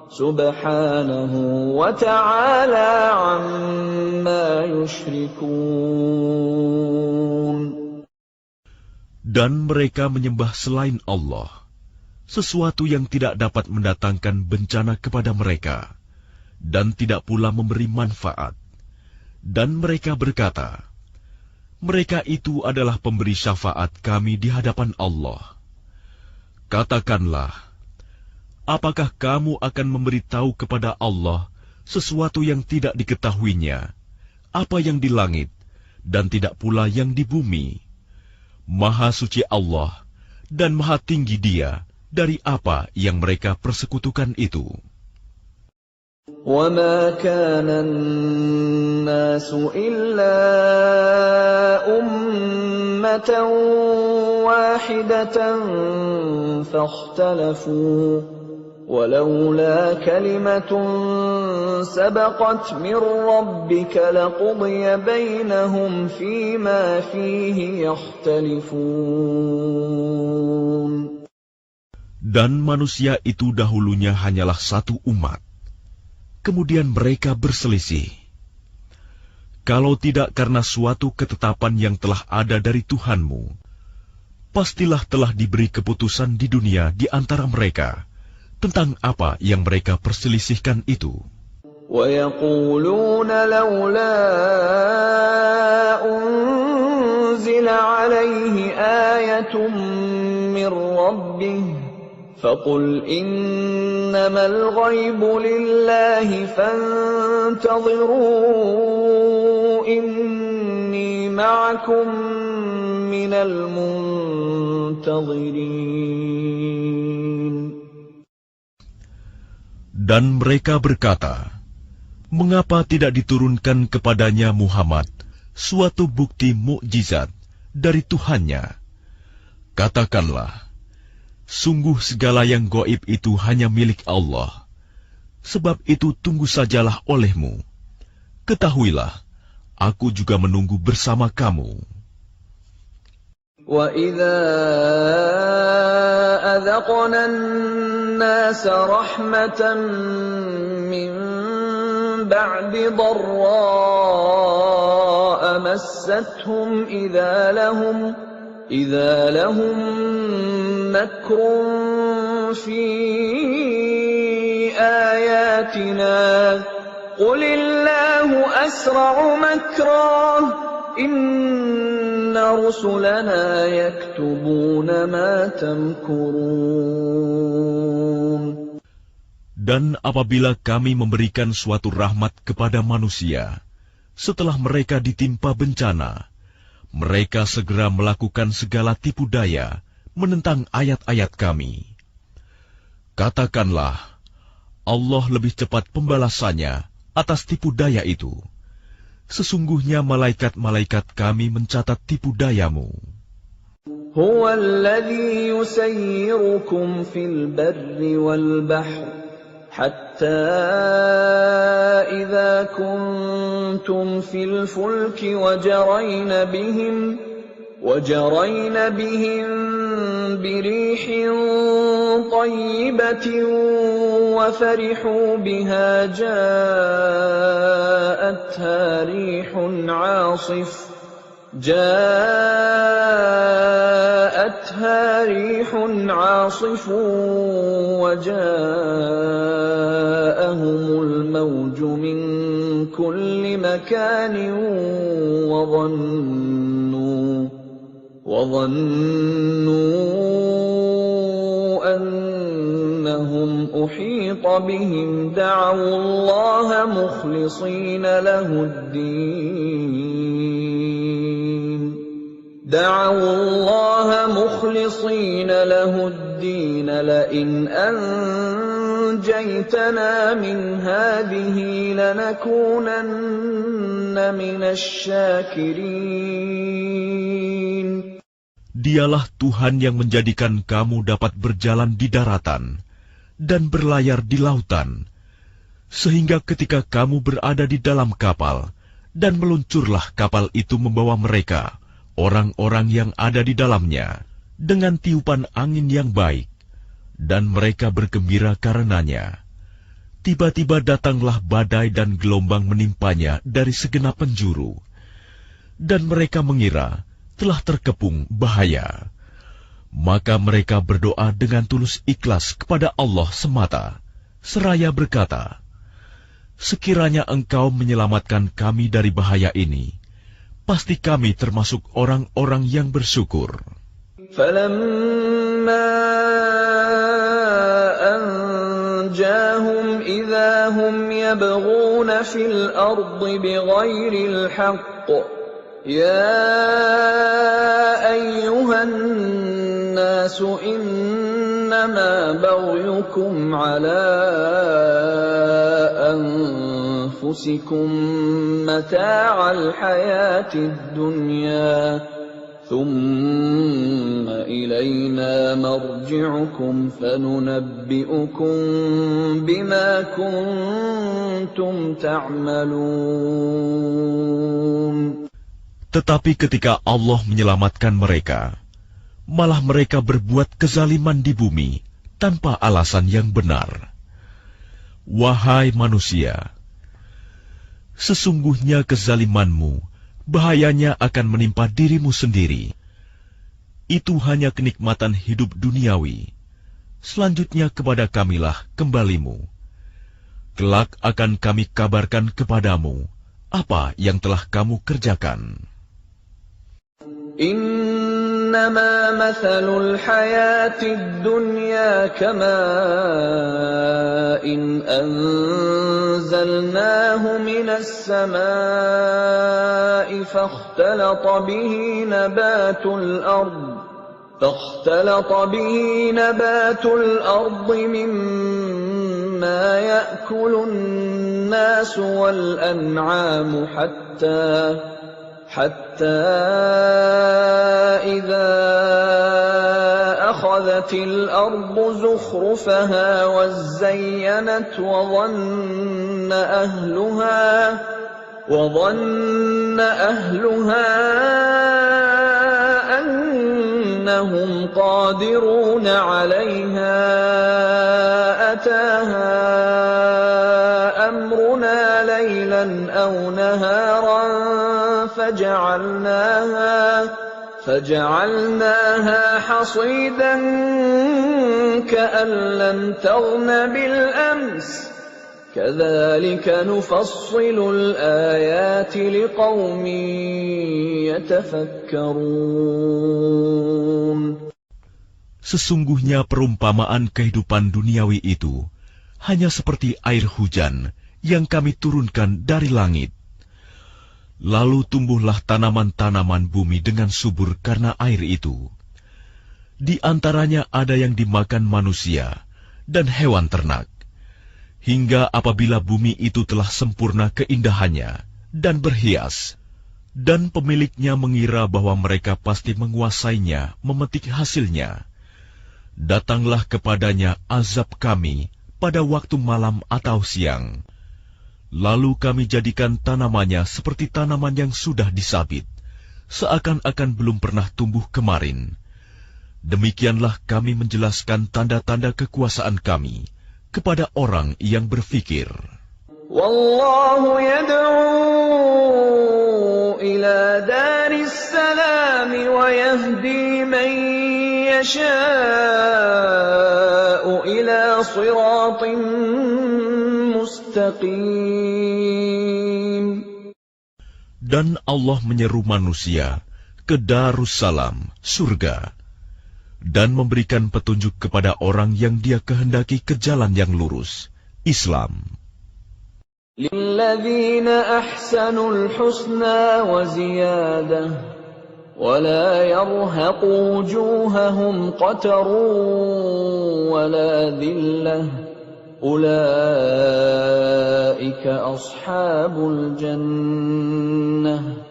سُبْحَانَهُ وَتَعَالَى عَمَّا يُشْرِكُونَ. Dan mereka menyembah selain Allah, sesuatu yang tidak dapat mendatangkan bencana kepada mereka, dan tidak pula memberi manfaat. Dan mereka berkata, mereka itu adalah pemberi syafaat kami di hadapan Allah. Katakanlah, apakah kamu akan memberitahu kepada Allah sesuatu yang tidak diketahuinya, apa yang di langit, dan tidak pula yang di bumi? Maha suci Allah, dan maha tinggi Dia dari apa yang mereka persekutukan itu. وَمَا كَانَ النَّاسُ إِلَّا أُمَّةً وَاحِدَةً فَاخْتَلَفُوا وَلَوْلَا كَلِمَةٌ سَبَقَتْ مِنْ رَبِّكَ لَقُضِيَ بَيْنَهُمْ فِيمَا فِيهِ يَخْتَلِفُونَ. Dan manusia itu dahulunya hanyalah satu umat. Kemudian mereka berselisih. Kalau tidak karena suatu ketetapan yang telah ada dari Tuhanmu, pastilah telah diberi keputusan di dunia di antara mereka tentang apa yang mereka perselisihkan itu. وَيَقُولُونَ لَوْلَا أُنزِلَ عَلَيْهِ آيَةٌ مِّن رَّبِّهِ فَقُلْ إِنَّمَا الْغَيْبُ لِلَّهِ فَانتَظِرُوا إِنِّي مَعَكُم مِّنَ الْمُنتَظِرِينَ. Dan mereka berkata, mengapa tidak diturunkan kepadanya Muhammad suatu bukti mukjizat dari Tuhannya? Katakanlah, sungguh segala yang gaib itu hanya milik Allah. Sebab itu tunggu sajalah olehmu. Ketahuilah, aku juga menunggu bersama kamu. وَإِذَا أَذَقْنَا النَّاسَ رَحْمَةً مِّن بَعْدِ ضَرَّاءَ مَسَّتْهُمْ إِذَا لَهُم مَّكْرٌ فِي آيَاتِنَا قُلِ اللَّهُ أَسْرَعُ مَكْرًا إِنَّ رُسُلَنَا يَكْتُبُونَ مَا تَمْكُرُونَ. Dan apabila kami memberikan suatu rahmat kepada manusia, setelah mereka ditimpa bencana, mereka segera melakukan segala tipu daya menentang ayat-ayat kami. Katakanlah, Allah lebih cepat pembalasannya atas tipu daya itu. Sesungguhnya malaikat-malaikat kami mencatat tipu dayamu. هُوَ الَّذِي يُسَيِّرُكُمْ فِي الْبَرِّ وَالْبَحْرِ حَتَّى إِذَا كُنتُمْ فِي الْفُلْكِ وَجَرَيْنَ بِهِم بِرِيحٍ طَيِّبَةٍ وَفَرِحُوا بِهَا جاءتها ريح عاصف وجاءهم الموج من كل مكان وظنوا أنهم أحيط بهم دعوا الله مخلصين له الدين لئن أنجيتنا من هذه لنكونن من الشاكرين. Dialah Tuhan yang menjadikan kamu dapat berjalan di daratan dan berlayar di lautan, sehingga ketika kamu berada di dalam kapal dan meluncurlah kapal itu membawa mereka, orang-orang yang ada di dalamnya, dengan tiupan angin yang baik, dan mereka bergembira karenanya. Tiba-tiba datanglah badai dan gelombang menimpanya dari segenap penjuru, dan mereka mengira telah terkepung bahaya. Maka mereka berdoa dengan tulus ikhlas kepada Allah semata, seraya berkata, sekiranya Engkau menyelamatkan kami dari bahaya ini, pasti kami termasuk orang-orang yang bersyukur. فَلَمَّا أَنْجَاهُمْ إِذَا هُمْ يَبْغُونَ فِي الْأَرْضِ بِغَيْرِ الْحَقِّ يَا أَيُّهَا النَّاسُ إِنَّمَا بَغْيُكُمْ عَلَى أَنفُسِكُم مَّتَاعَ الْحَيَاةِ الدُّنْيَا ثُمَّ إِلَيْنَا مَرْجِعُكُمْ فَنُنَبِّئُكُم بِمَا كُنتُمْ تَعْمَلُونَ. Tetapi ketika Allah menyelamatkan mereka, malah mereka berbuat kezaliman di bumi tanpa alasan yang benar. Wahai manusia, sesungguhnya kezalimanmu bahayanya akan menimpa dirimu sendiri. Itu hanya kenikmatan hidup duniawi. Selanjutnya kepada Kamilah kembalimu. Kelak akan kami kabarkan kepadamu apa yang telah kamu kerjakan. إنما مثل الحياة الدنيا كماء أنزلناه من السماء فاختلط به نبات الأرض مما يأكل الناس والأنعام حتى إذا أخذت الأرض زخرفها وزينت وظن أهلها أنهم قادرون عليها أتاها أمرنا ليلا أو نهارا فجعلناها حصيدا كأن لم تغن بالأمس كذلك نفصل الآيات لقوم يتفكرون. Sesungguhnya perumpamaan kehidupan duniawi itu hanya seperti air hujan yang kami turunkan dari langit. Lalu tumbuhlah tanaman-tanaman bumi dengan subur karena air itu. Di antaranya ada yang dimakan manusia dan hewan ternak. Hingga apabila bumi itu telah sempurna keindahannya dan berhias, dan pemiliknya mengira bahwa mereka pasti menguasainya, memetik hasilnya, datanglah kepadanya azab kami pada waktu malam atau siang. Lalu kami jadikan tanamannya seperti tanaman yang sudah disabit, seakan-akan belum pernah tumbuh kemarin. Demikianlah kami menjelaskan tanda-tanda kekuasaan kami kepada orang yang berfikir. Wallahu yad'u ila daris salam wa yahdi man yasha'u ila siratin mustaqim. Dan Allah menyeru manusia ke Darussalam, surga, dan memberikan petunjuk kepada orang yang Dia kehendaki ke jalan yang lurus, Islam. Lilladzina ahsanul husna wa ziyadah wa la yarhaqu wujuhahum qatarun wa la dhillah ulaika ashabul jannah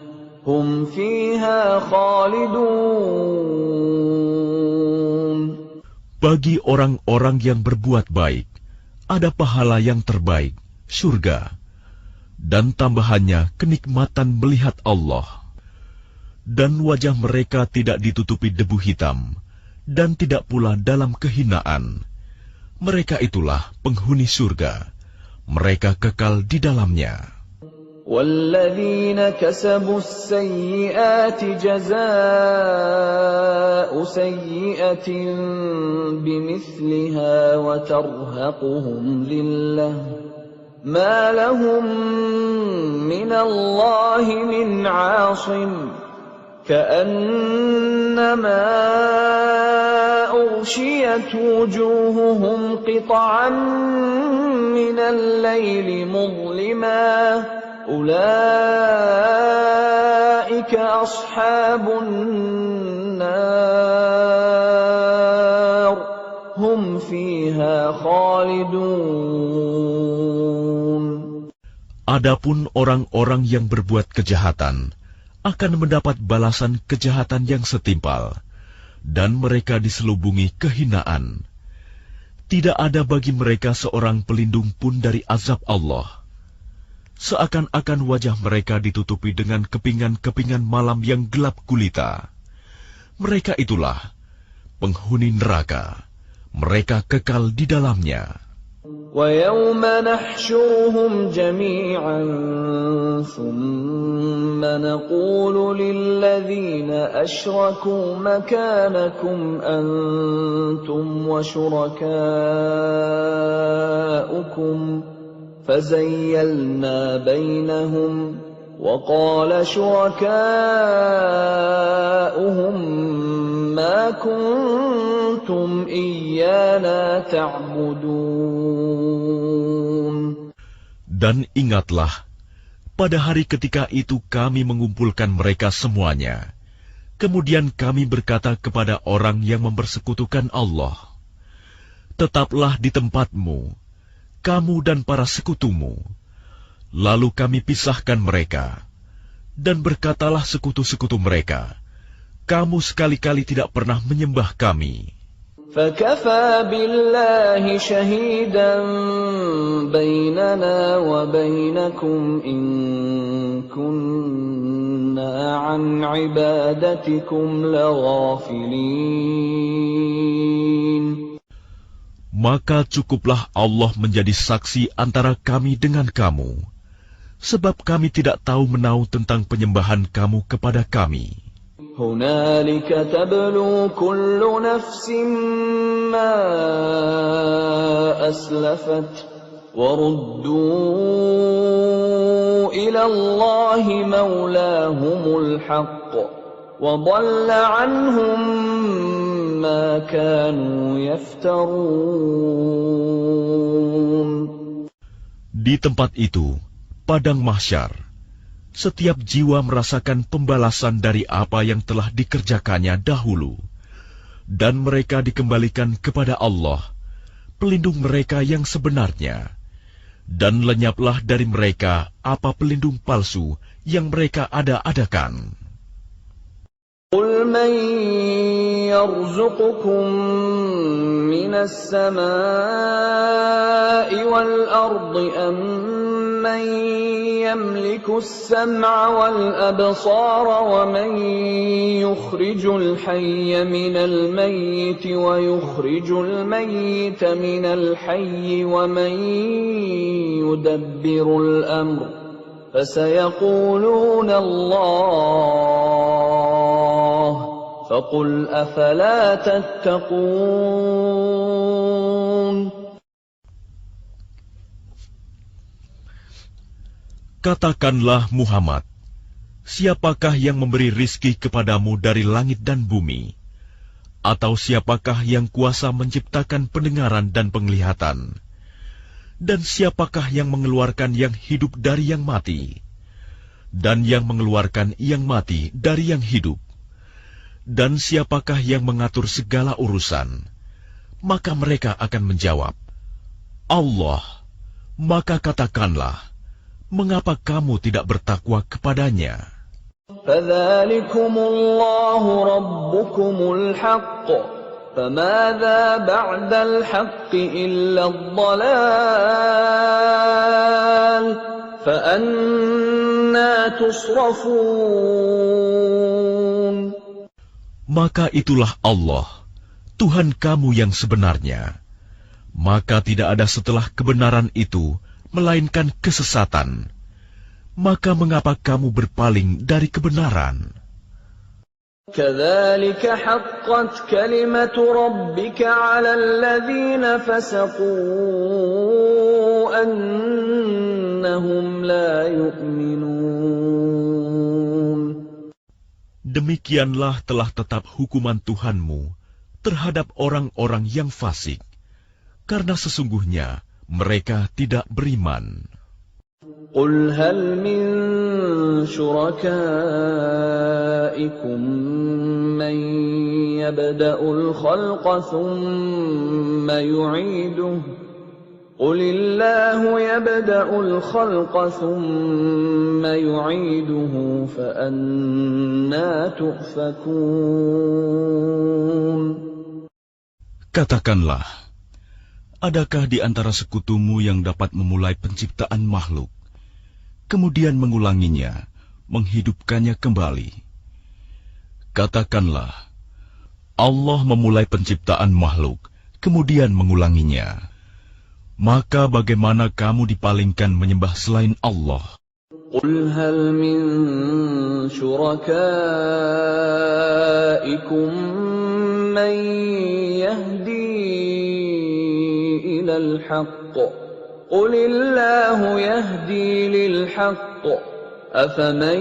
hum fiha khalidun. Bagi orang-orang yang berbuat baik, ada pahala yang terbaik, surga, dan tambahannya kenikmatan melihat Allah. Dan wajah mereka tidak ditutupi debu hitam, dan tidak pula dalam kehinaan. Mereka itulah penghuni surga, mereka kekal di dalamnya. وَالَّذِينَ كَسَبُوا السَّيِّئَاتِ جَزَاءُ سَيِّئَةٍ بِمِثْلِهَا وَتَرْهَقُهُمْ ذِلَّةٌ مَا لَهُم مِّنَ اللَّهِ مِنْ عَاصِمٍ كَأَنَّمَا أُغْشِيَتْ وُجُوهُهُمْ قِطَعًا مِّنَ اللَّيْلِ مُظْلِمًا أولئك أصحاب النار هم فيها خالدون. Adapun orang-orang yang berbuat kejahatan akan mendapat balasan kejahatan yang setimpal, dan mereka diselubungi kehinaan. Tidak ada bagi mereka seorang pelindung pun dari azab Allah. Seakan-akan wajah mereka ditutupi dengan kepingan-kepingan malam yang gelap gulita. Mereka itulah penghuni neraka, mereka kekal di dalamnya. وَيَوْمَ نَحْشُرُهُمْ جَمِيعًا ثُمَّ نَقُولُ لِلَّذِينَ أَشْرَكُوا مَكَانَكُمْ أَنْتُمْ وَشُرَكَاؤُكُمْ فَزَيَّلْنَا بَيْنَهُمْ وَقَالَ شُرَكَاؤُهُمْ مَا كُنْتُمْ إِيَّانَا تَعْبُدُونَ. Dan ingatlah, pada hari ketika itu kami mengumpulkan mereka semuanya. Kemudian kami berkata kepada orang yang mempersekutukan Allah, tetaplah di tempatmu, kamu dan para sekutumu. Lalu kami pisahkan mereka, dan berkatalah sekutu-sekutu mereka, kamu sekali-kali tidak pernah menyembah kami. فَكَفَى بِاللَّهِ شَهِيدًا بَيْنَنَا وَبَيْنَكُمْ إِن كُنَّا عَنْ عِبَادَتِكُمْ لَغَافِلِينَ. Maka cukuplah Allah menjadi saksi antara kami dengan kamu, sebab kami tidak tahu menau tentang penyembahan kamu kepada kami. هُنَالِكَ تَبْلُو كُلُّ نَفْسٍ مَّا أَسْلَفَتْ وَرُدُّوا إِلَى اللَّهِ مَوْلَاهُمُ الْحَقِّ وَضَلَّ عَنْهُم مَّا كَانُوا يَفْتَرُونَ. Di tempat itu, padang mahsyar, setiap jiwa merasakan pembalasan dari apa yang telah dikerjakannya dahulu, dan mereka dikembalikan kepada Allah, pelindung mereka yang sebenarnya, dan lenyaplah dari mereka apa pelindung palsu yang mereka ada-adakan. قُلْ مَنْ يَرْزُقُكُمْ مِنَ السَّمَاءِ وَالْأَرْضِ أَمَّنْ يَمْلِكُ السَّمْعَ وَالْأَبْصَارَ وَمَنْ يُخْرِجُ الْحَيَّ مِنَ الْمَيِّتِ وَيُخْرِجُ الْمَيِّتَ مِنَ الْحَيِّ وَمَنْ يُدَبِّرُ الْأَمْرَ فَسَيَقُولُونَ اللَّهُ فَقُلْ أَفَلَا تَتَّقُونَ. Katakanlah Muhammad, siapakah yang memberi rizki kepadamu dari langit dan bumi? Atau siapakah yang kuasa menciptakan pendengaran dan penglihatan? Dan siapakah yang mengeluarkan yang hidup dari yang mati? Dan yang mengeluarkan yang mati dari yang hidup? Dan siapakah yang mengatur segala urusan? Maka mereka akan menjawab, Allah. Maka katakanlah, mengapa kamu tidak bertakwa kepadanya? فَذَلِكُمُ اللَّهُ رَبُّكُمُ الْحَقُّ فَمَاذَا بَعْدَ الْحَقِّ إِلَّا الضَّلَالُ فَأَنَّى تُصْرَفُونَ. Maka itulah Allah, Tuhan kamu yang sebenarnya. Maka tidak ada setelah kebenaran itu, melainkan kesesatan. Maka mengapa kamu berpaling dari kebenaran? كَذَلِكَ حَقَّتْ كَلِمَةُ رَبِّكَ عَلَى الَّذِينَ فَسَقُوا أَنَّهُمْ لَا يُؤْمِنُونَ. Demikianlah telah tetap hukuman Tuhanmu terhadap orang-orang yang fasik, karena sesungguhnya mereka tidak beriman. قُلْ هَلْ مِنْ شُرَكَائِكُمْ مَنْ يَبْدَأُ الْخَلْقَ ثُمَّ يُعِيدُهُ قُلِ اللَّهُ يَبْدَأُ الْخَلْقَ ثُمَّ يُعِيدُهُ فَأَنَّى تُؤْفَكُونَ. Katakanlah, adakah di antara sekutumu yang dapat memulai penciptaan makhluk, kemudian mengulanginya, menghidupkannya kembali? Katakanlah, Allah memulai penciptaan makhluk, kemudian mengulanginya. Maka bagaimana kamu dipalingkan menyembah selain Allah? قل هل من شركائكم من يهدي إلى الحق قل الله يهدي للحق أفمن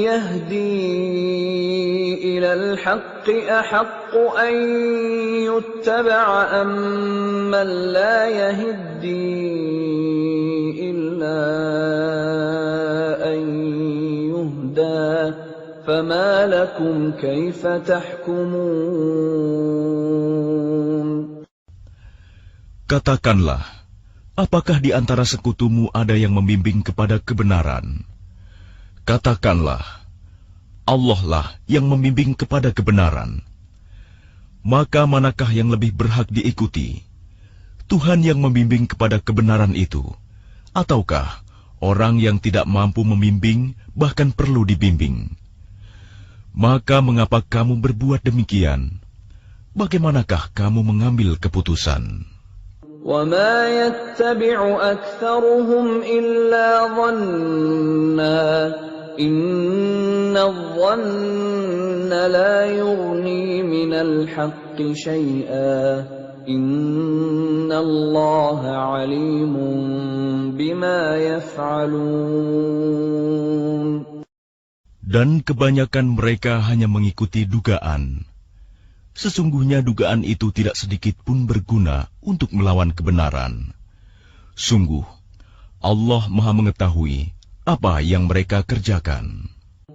يهدي إلى الحق أحق أن يتبع أمن لا يهدي إلا أن يهدى فما لكم كيف تحكمون. Katakanlah, apakah di antara sekutumu ada yang membimbing kepada kebenaran? Katakanlah, Allah lah yang membimbing kepada kebenaran. Maka manakah yang lebih berhak diikuti? Tuhan yang membimbing kepada kebenaran itu, ataukah orang yang tidak mampu membimbing bahkan perlu dibimbing? Maka mengapa kamu berbuat demikian? Bagaimanakah kamu mengambil keputusan? وَمَا يَتَّبِعُ أَكْثَرُهُمْ إِلَّا ظَنًّا إِنَّ الظَّنَّ لَا يُغْنِي مِنَ الْحَقِّ شَيْئًا إِنَّ اللَّهَ عَلِيمٌ بِمَا يَفْعَلُونَ. Dan kebanyakan mereka hanya mengikuti dugaan. Sesungguhnya dugaan itu tidak sedikit pun berguna untuk melawan kebenaran. Sungguh, Allah Maha mengetahui apa yang mereka kerjakan.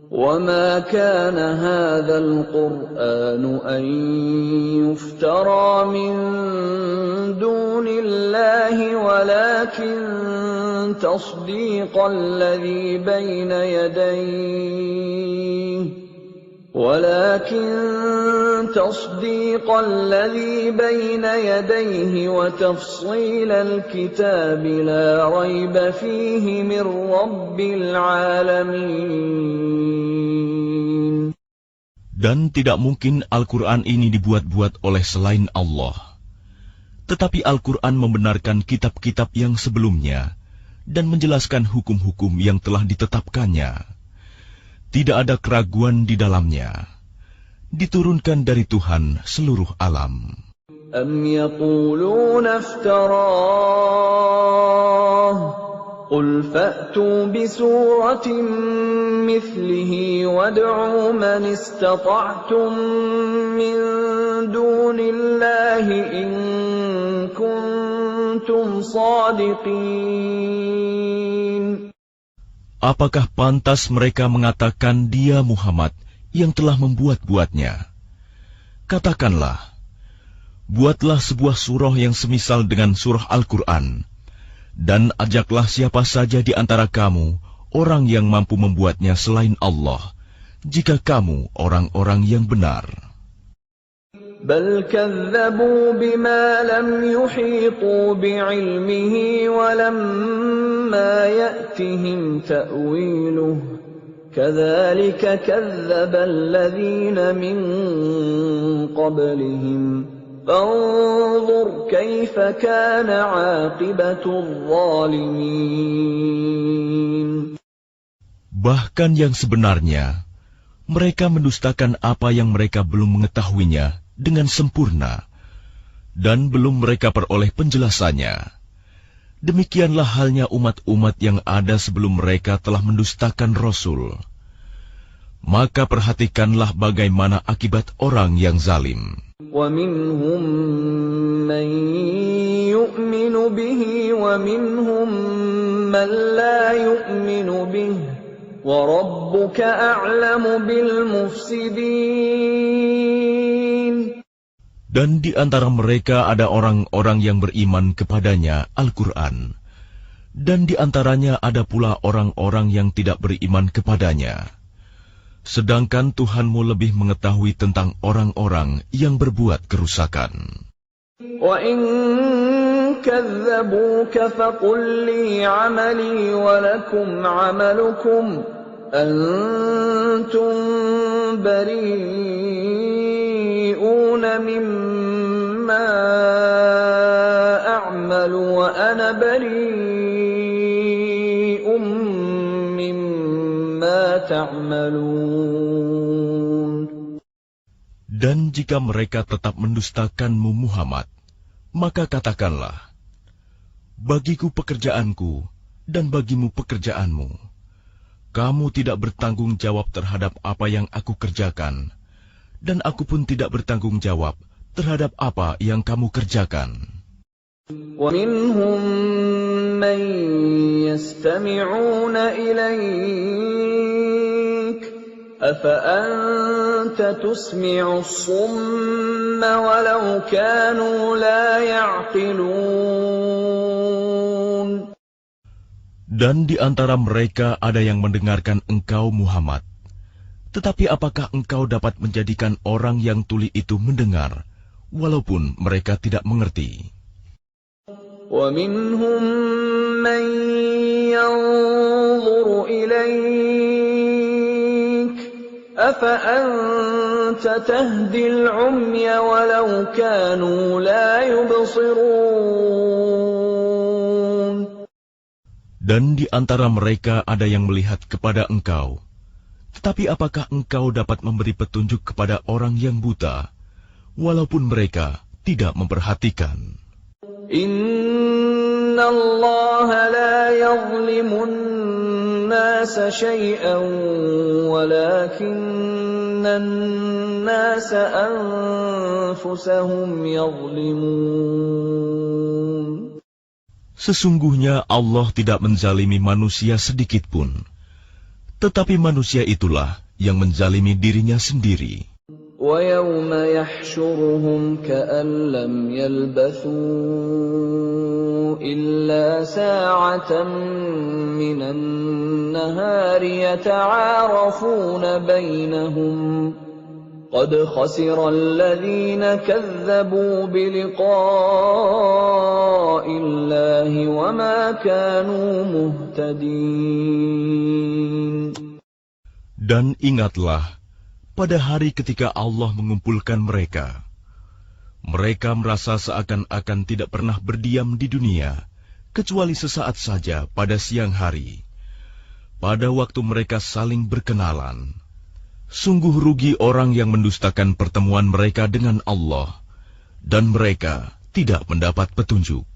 وَمَا كَانَ هَذَا الْقُرْآنُ أَن يُفْتَرَى مِن دُونِ اللَّهِ وَلَكِن تَصْدِيقَ الَّذِي بَيْنَ يَدَيْهِ وَتَفْصِيلَ الْكِتَابِ لَا رَيْبَ فِيهِ مِنْ رَبِّ الْعَالَمِينَ. Dan tidak mungkin Al-Quran ini dibuat-buat oleh selain Allah. Tetapi Al-Quran membenarkan kitab-kitab yang sebelumnya dan menjelaskan hukum-hukum yang telah ditetapkannya. Tidak ada keraguan di dalamnya. Diturunkan dari Tuhan seluruh alam. أَمْ يَقُولُونَ افْتَرَاهُ قُلْ فَأْتُوا بِسُورَةٍ مِثْلِهِ وَادْعُوا مَنِ اسْتَطَعْتُم مِّن دُونِ اللَّهِ إِن كُنتُمْ صَادِقِينَ. Apakah pantas mereka mengatakan dia Muhammad yang telah membuat-buatnya? Katakanlah, buatlah sebuah surah yang semisal dengan surah Al-Quran, dan ajaklah siapa saja di antara kamu, orang yang mampu membuatnya selain Allah, jika kamu orang-orang yang benar. بَلْ كَذَّبُوا بِمَا لَمْ يُحِيطُوا بِعِلْمِهِ وَلَمَّا يَأْتِهِمْ تَأْوِيلُهُ كَذَلِكَ كَذَّبَ الَّذِينَ مِنْ قَبْلِهِمْ فَانظُرْ كَيْفَ كَانَ عَاقِبَةُ الظَّالِمِينَ. Bahkan yang sebenarnya, mereka mendustakan apa yang mereka belum mengetahuinya dengan sempurna, dan belum mereka peroleh penjelasannya. Demikianlah halnya umat-umat yang ada sebelum mereka telah mendustakan Rasul. Maka perhatikanlah bagaimana akibat orang yang zalim. وَمِنْهُمْ مَنْ يُؤْمِنُ بِهِ وَمِنْهُمْ مَنْ لَا يُؤْمِنُ بِهِ وَرَبُّكَ أَعْلَمُ بِالْمُفْسِدِينَ. Dan di antara mereka ada orang-orang yang beriman kepadanya, Al-Quran. Dan di antaranya ada pula orang-orang yang tidak beriman kepadanya. Sedangkan Tuhanmu lebih mengetahui tentang orang-orang yang berbuat kerusakan. وَإِن كَذَّبُوكَ فَقُل لِّي عَمَلِي وَلَكُمْ عَمَلُكُمْ أَنتُم بَرِيئُونَ مجرمون مما أعمل وأنا بريء مما تعملون. Dan jika mereka tetap mendustakanmu Muhammad, maka katakanlah, bagiku pekerjaanku dan bagimu pekerjaanmu. Kamu tidak bertanggung jawab terhadap apa yang aku kerjakan, dan aku pun tidak bertanggung jawab terhadap apa yang kamu kerjakan. وَمِنْهُمْ مَنْ يَسْتَمِعُونَ إِلَيْكَ أَفَأَنْتَ تُسْمِعُ الصُّمَّ وَلَوْ كَانُوا لَا يَعْقِلُونَ. Dan di antara mereka ada yang mendengarkan engkau Muhammad. Tetapi apakah engkau dapat menjadikan orang yang tuli itu mendengar, walaupun mereka tidak mengerti? وَمِنْهُمْ مَنْ يَنْظُرُ إِلَيْكَ أَفَأَنْتَ تَهْدِي الْعُمْيَ وَلَوْ كَانُوا لَا يُبْصِرُونَ. Dan di antara mereka ada yang melihat kepada engkau. Tetapi apakah engkau dapat memberi petunjuk kepada orang yang buta, walaupun mereka tidak memperhatikan? Inna Allah la yazlimun nasa shay'an walakinna nasa anfusahum yazlimun. Sesungguhnya Allah tidak menzalimi manusia sedikit pun, tetapi manusia itulah yang menzalimi dirinya sendiri. وَيَوْمَ يَحْشُرُهُمْ كَأَنْ لَمْ يَلْبَثُوا إِلَّا سَاعَةً مِنَ النَّهَارِ يَتَعَارَفُونَ بَيْنَهُمْ قَدْ خَسِرَ الَّذِينَ كَذَّبُوا بِلِقَاءِ اللَّهِ وَمَا كَانُوا مُهْتَدِينَ. Dan ingatlah, pada hari ketika Allah mengumpulkan mereka, mereka merasa seakan-akan tidak pernah berdiam di dunia, kecuali sesaat saja pada siang hari. Pada waktu mereka saling berkenalan, sungguh rugi orang yang mendustakan pertemuan mereka dengan Allah, dan mereka tidak mendapat petunjuk.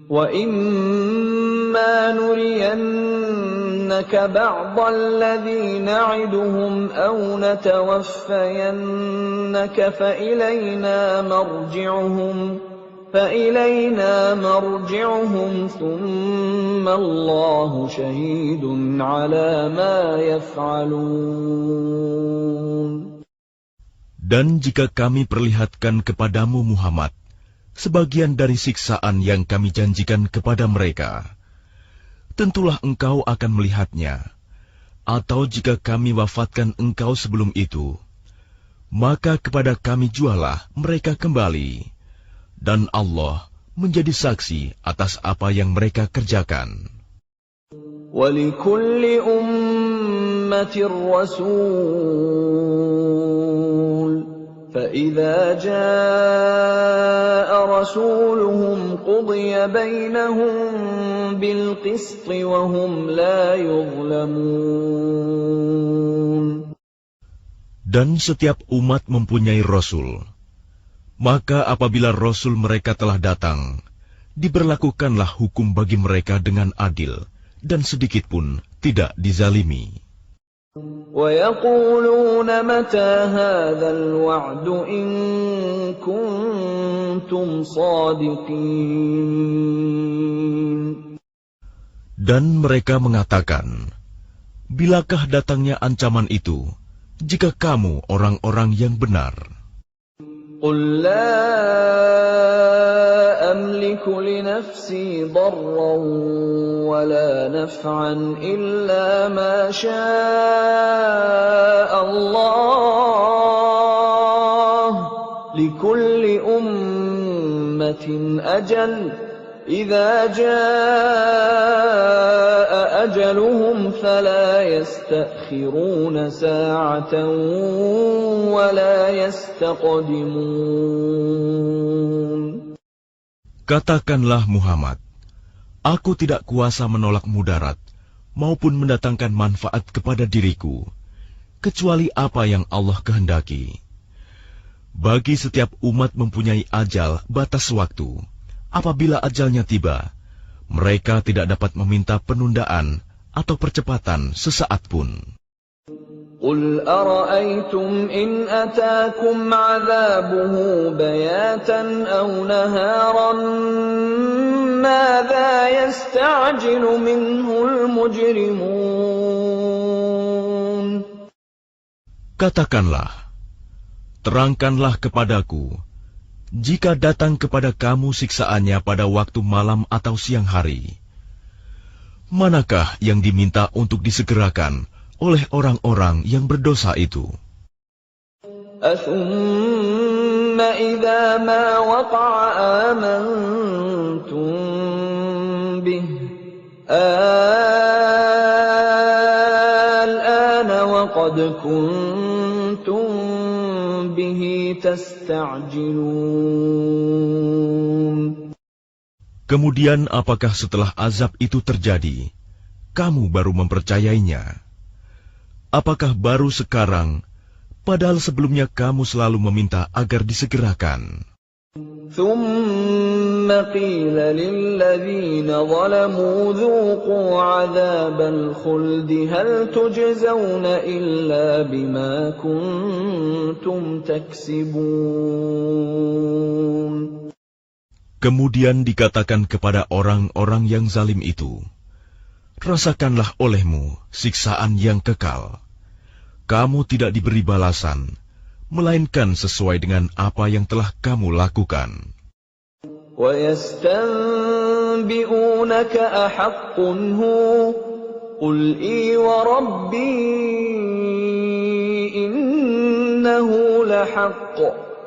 وَإِمَّا نُرِيَنَّكَ بَعْضَ الَّذِي نَعِدُهُمْ أَوْ نَتَوَفَّيَنَّكَ فَإِلَيْنَا مَرْجِعُهُمْ ثُمَّ اللَّهُ شَهِيدٌ عَلَى مَا يَفْعَلُونَ. Dan jika kami perlihatkan kepadamu Muhammad sebagian dari siksaan yang kami janjikan kepada mereka, tentulah engkau akan melihatnya. Atau jika kami wafatkan engkau sebelum itu, maka kepada kami jualah mereka kembali. Dan Allah menjadi saksi atas apa yang mereka kerjakan. وَلِكُلِّ أُمَّةٍ رَسُولٌ فَإِذَا جَاءَ رَسُولُهُمْ قُضِيَ بَيْنَهُم بِالْقِسْطِ وَهُمْ لَا يُظْلَمُونَ. Dan setiap umat mempunyai Rasul. Maka apabila Rasul mereka telah datang, diberlakukanlah hukum bagi mereka dengan adil, dan sedikit pun tidak dizalimi. وَيَقُولُونَ مَتَى هَذَا الْوَعْدُ إِن كُنتُمْ صَادِقِينَ. Dan mereka mengatakan, bilakah datangnya ancaman itu, jika kamu orang-orang yang benar? قُل لَّا أَمْلِكُ لِنَفْسِي ضَرًّا وَلَا نَفْعًا إِلَّا مَا شَاءَ اللَّهُ لِكُلِّ أُمَّةٍ أَجَلٌ إذا جاء أجلهم فلا يستأخرون ساعة ولا يستقدمون. Katakanlah Muhammad, aku tidak kuasa menolak mudarat maupun mendatangkan manfaat kepada diriku, kecuali apa yang Allah kehendaki. Bagi setiap umat mempunyai ajal batas waktu. Apabila ajalnya tiba, mereka tidak dapat meminta penundaan atau percepatan sesaat pun. قل أرأيتم إن أتاكم عذابه بياتا أو نهارا ماذا يستعجل منه المجرمون. Katakanlah, terangkanlah kepadaku, jika datang kepada kamu siksaannya pada waktu malam atau siang hari, manakah yang diminta untuk disegerakan oleh orang-orang yang berdosa itu? أثم إذا ما وقع آمنتم به الآن وقد كنتم به تستعجلون. Kemudian apakah setelah azab itu terjadi, kamu baru mempercayainya? Apakah baru sekarang, padahal sebelumnya kamu selalu meminta agar disegerakan? ثم قيل للذين ظلموا ذوقوا عذاب الخلد هل تجزون إلا بما كنتم تكسبون. Kemudian dikatakan kepada orang-orang yang zalim itu, rasakanlah olehmu siksaan yang kekal. Kamu tidak diberi balasan, melainkan sesuai dengan apa yang telah kamu lakukan. وَيَسْتَنْبِئُونَكَ أَحَقٌّ هُوَ قُلْ إِي وَرَبِّي إِنَّهُ لَحَقٌّ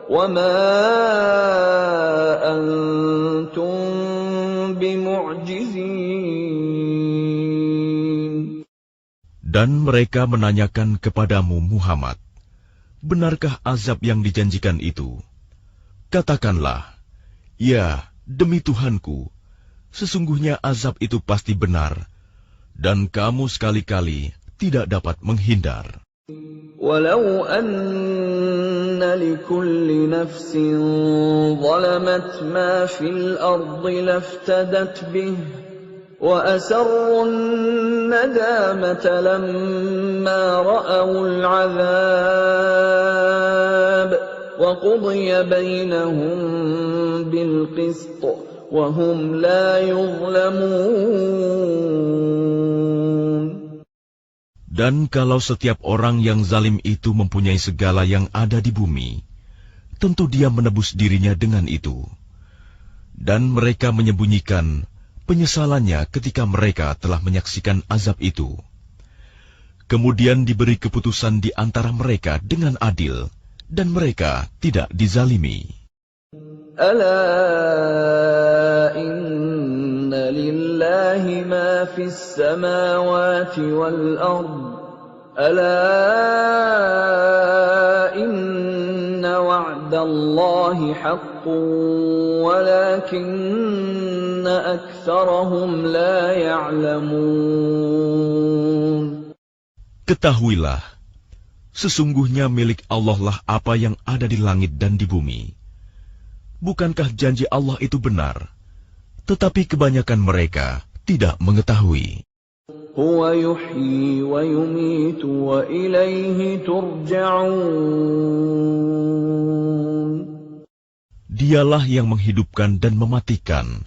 وَمَا أَنْتُمْ بِمُعْجِزِينَ. Dan mereka menanyakan kepadamu Muhammad, benarkah azab yang dijanjikan itu? Katakanlah, ya, demi Tuhanku, sesungguhnya azab itu pasti benar, dan kamu sekali-kali tidak dapat menghindar. وَلَوْ أَنَّ لِكُلِّ نَفْسٍ ظَلَمَتْ مَا فِي الْأَرْضِ لَافْتَدَتْ بِهِ وَأَسَرُّوا النَّدَامَةَ لَمَّا رَأَوُا الْعَذَابَ وَقُضِيَ بَيْنَهُم بِالْقِسْطِ وَهُمْ لَا يُظْلَمُونَ. Dan kalau setiap orang yang zalim itu mempunyai segala yang ada di bumi, tentu dia menebus dirinya dengan itu. Dan mereka menyembunyikan penyesalannya ketika mereka telah menyaksikan azab itu. Kemudian diberi keputusan di antara mereka dengan adil, dan mereka tidak dizalimi. Ala inna lillahi ma fis samawati wal ard. Ala inna wa'dallahi haqqun walakinna aktsarahum la ya'lamun. Ketahuilah, sesungguhnya milik Allah lah apa yang ada di langit dan di bumi. Bukankah janji Allah itu benar? Tetapi kebanyakan mereka tidak mengetahui. Huwa yuhyi wa yumitu wa ilaihi turja'un. Dialah yang menghidupkan dan mematikan,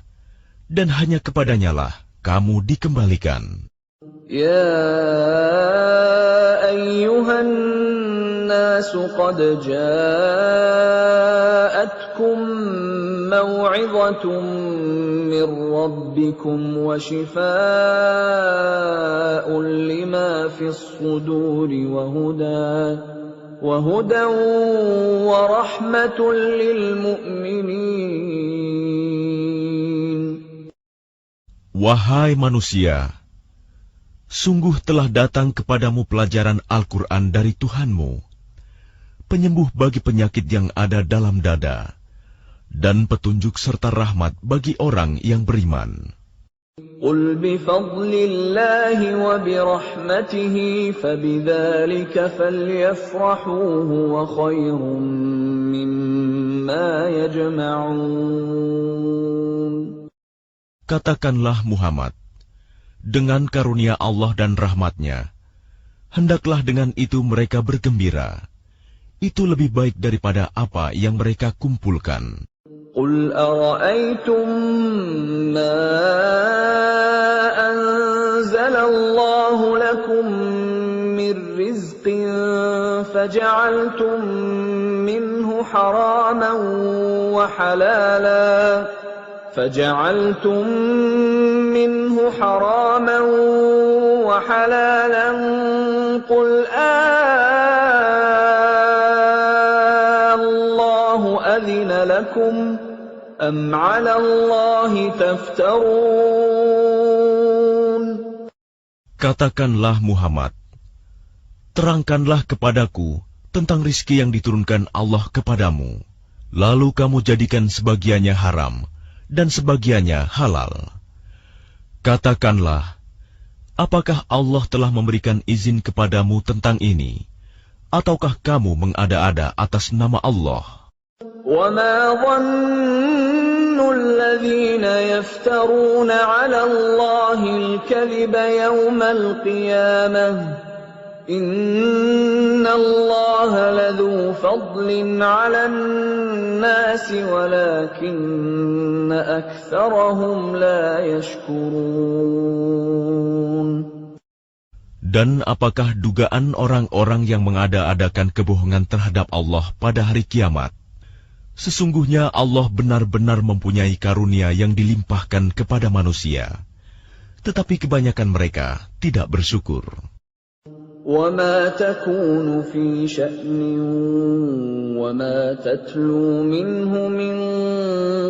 dan hanya kepadanyalah kamu dikembalikan. Ya ayyuhan nasu qad ja'atkum maw'izatun min rabbikum wa shifaa'un lima fis suduri wa hudan wa rahmatun lil mu'minin. Wahai manusia, sungguh telah datang kepadamu pelajaran Al-Quran dari Tuhanmu, penyembuh bagi penyakit yang ada dalam dada, dan petunjuk serta rahmat bagi orang yang beriman. قل بفضل الله وبرحمته فبذلك فليفرحوا هو خير مما يجمعون. Katakanlah Muhammad, dengan karunia Allah dan rahmatnya, hendaklah dengan itu mereka bergembira. Itu lebih baik daripada apa yang mereka kumpulkan. قل أرأيتم ما أنزل الله لكم من رزق فجعلتم منه حراما وحلالا قل الله أذن لكم أم على الله تفترون. Katakanlah Muhammad, terangkanlah kepadaku tentang rizki yang diturunkan Allah kepadamu, lalu kamu jadikan sebagiannya haram dan sebagiannya halal. Katakanlah, apakah Allah telah memberikan izin kepadamu tentang ini, ataukah kamu mengada-ada atas nama Allah? وَمَا ظَنُّ الَّذِينَ يَفْتَرُونَ عَلَى اللَّهِ الْكَذِبَ يَوْمَ الْقِيَامَةِ إِنَّ اللَّهَ لَذُو فَضْلٍ عَلَى النَّاسِ وَلَكِنَّ أَكْثَرَهُمْ لَا يَشْكُرُونَ. Dan apakah dugaan orang-orang yang mengada-adakan kebohongan terhadap Allah pada hari kiamat? Sesungguhnya Allah benar-benar mempunyai karunia yang dilimpahkan kepada manusia, tetapi kebanyakan mereka tidak bersyukur. وَمَا تَكُونُ فِي شَأْنٍ وَمَا تَتْلُو مِنْهُ مِنْ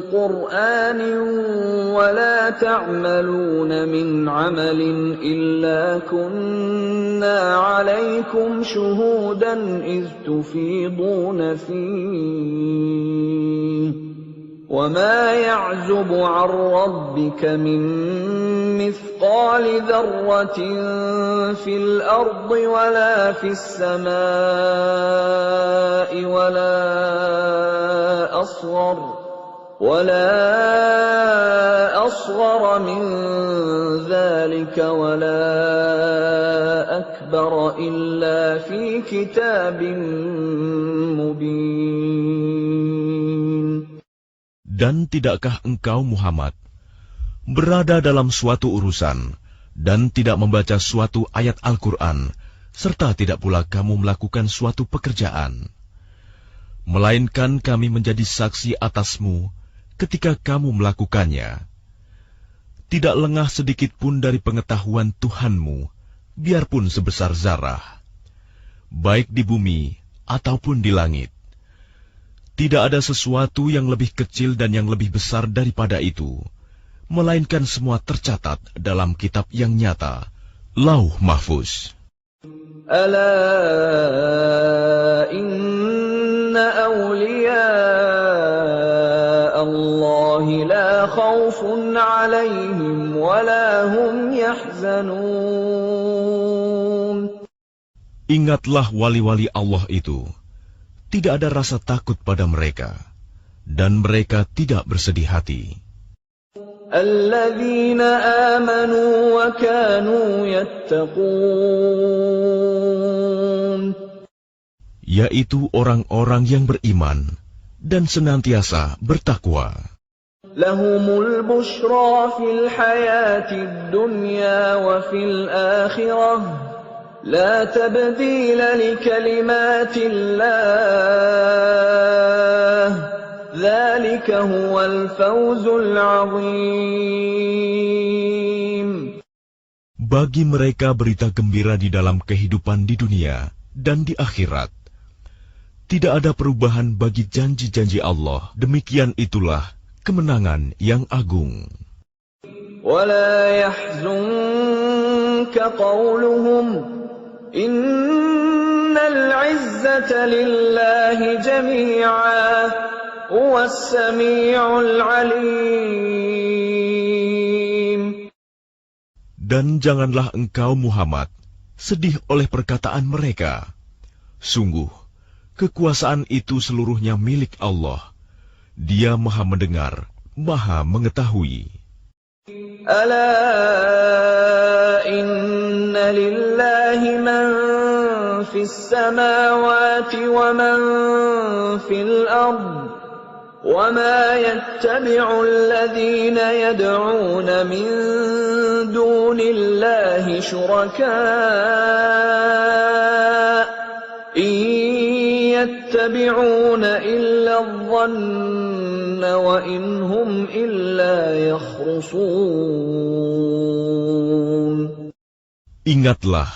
قُرْآنٍ وَلَا تَعْمَلُونَ مِنْ عَمَلٍ إِلَّا كُنَّا عَلَيْكُمْ شُهُودًا إِذْ تُفِيضُونَ فِيهِ وَمَا يَعْزُبُ عَنْ رَبِّكَ مِنْ مِثْقَالِ ذَرَّةٍ فِي الْأَرْضِ وَلَا فِي السَّمَاءِ وَلَا أَصْغَرَ مِنْ ذَلِكَ وَلَا أَكْبَرَ إِلَّا فِي كِتَابٍ مُبِينٍ. Dan tidakkah engkau Muhammad berada dalam suatu urusan dan tidak membaca suatu ayat Al-Quran, serta tidak pula kamu melakukan suatu pekerjaan, melainkan kami menjadi saksi atasmu ketika kamu melakukannya. Tidak lengah sedikit pun dari pengetahuan Tuhanmu, biarpun sebesar zarah, baik di bumi ataupun di langit. Tidak ada sesuatu yang lebih kecil dan yang lebih besar daripada itu, melainkan semua tercatat dalam kitab yang nyata, Lauh Mahfuz. Ala inna awliya Allah la khawfun alaihim wa la hum yahzanun. Ingatlah wali-wali Allah itu. Tidak ada rasa takut pada mereka, dan mereka tidak bersedih hati. Alladzina amanu wa kanu yattaqun. Yaitu orang-orang yang beriman dan senantiasa bertakwa. Lahumul bushra fil hayatid dunya wa fil akhirah. لا تبديل لكلمات الله ذلك هو الفوز العظيم. Bagi mereka berita gembira di dalam kehidupan di dunia dan di akhirat. Tidak ada perubahan bagi janji-janji Allah. Demikian itulah kemenangan yang agung. ولا يحزنك قولهم إن العزة لله جميعا هو السميع العليم. Dan janganlah engkau Muhammad sedih oleh perkataan mereka. Sungguh, kekuasaan itu seluruhnya milik Allah. Dia Maha mendengar, Maha mengetahui. Ala inna lillahi man fis samawati wa man fil ard wa ma yattabi'u alladhina yad'una min dunillahi shuraka in yattabi'una illa adh-dhanna wa in hum illa yakhrusun. Ingatlah,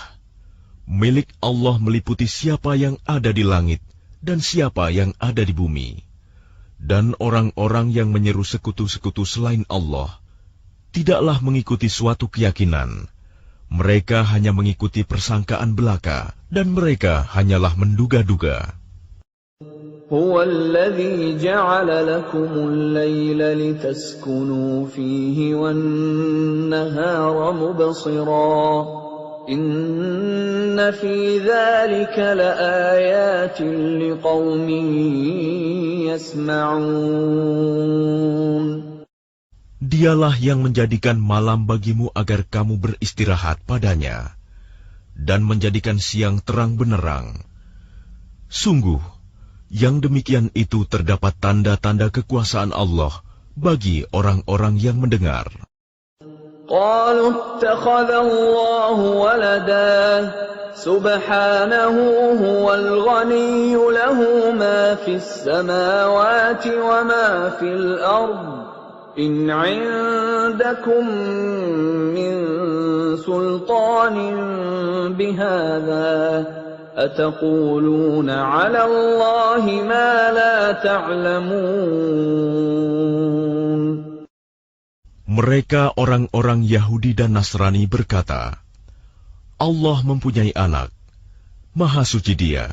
milik Allah meliputi siapa yang ada di langit dan siapa yang ada di bumi. Dan orang-orang yang menyeru sekutu-sekutu selain Allah tidaklah mengikuti suatu keyakinan. Mereka hanya mengikuti persangkaan belaka, dan mereka hanyalah menduga-duga. هو الذي جعل لكم الليل لتسكنوا فيه والنهار مبصرا إن في ذلك لآيات لقوم يسمعون. Dialah yang menjadikan malam bagimu agar kamu beristirahat padanya, dan menjadikan siang terang benderang. Sungguh, yang demikian itu terdapat tanda-tanda kekuasaan Allah bagi orang-orang yang mendengar. قالوا اتخذ الله ولدا سبحانه هو الغني له ما في السماوات وما في الأرض إن عندكم من سلطان بهذا أتقولون على الله ما لا تعلمون. Mereka orang-orang Yahudi dan Nasrani berkata, Allah mempunyai anak, Maha Suci Dia,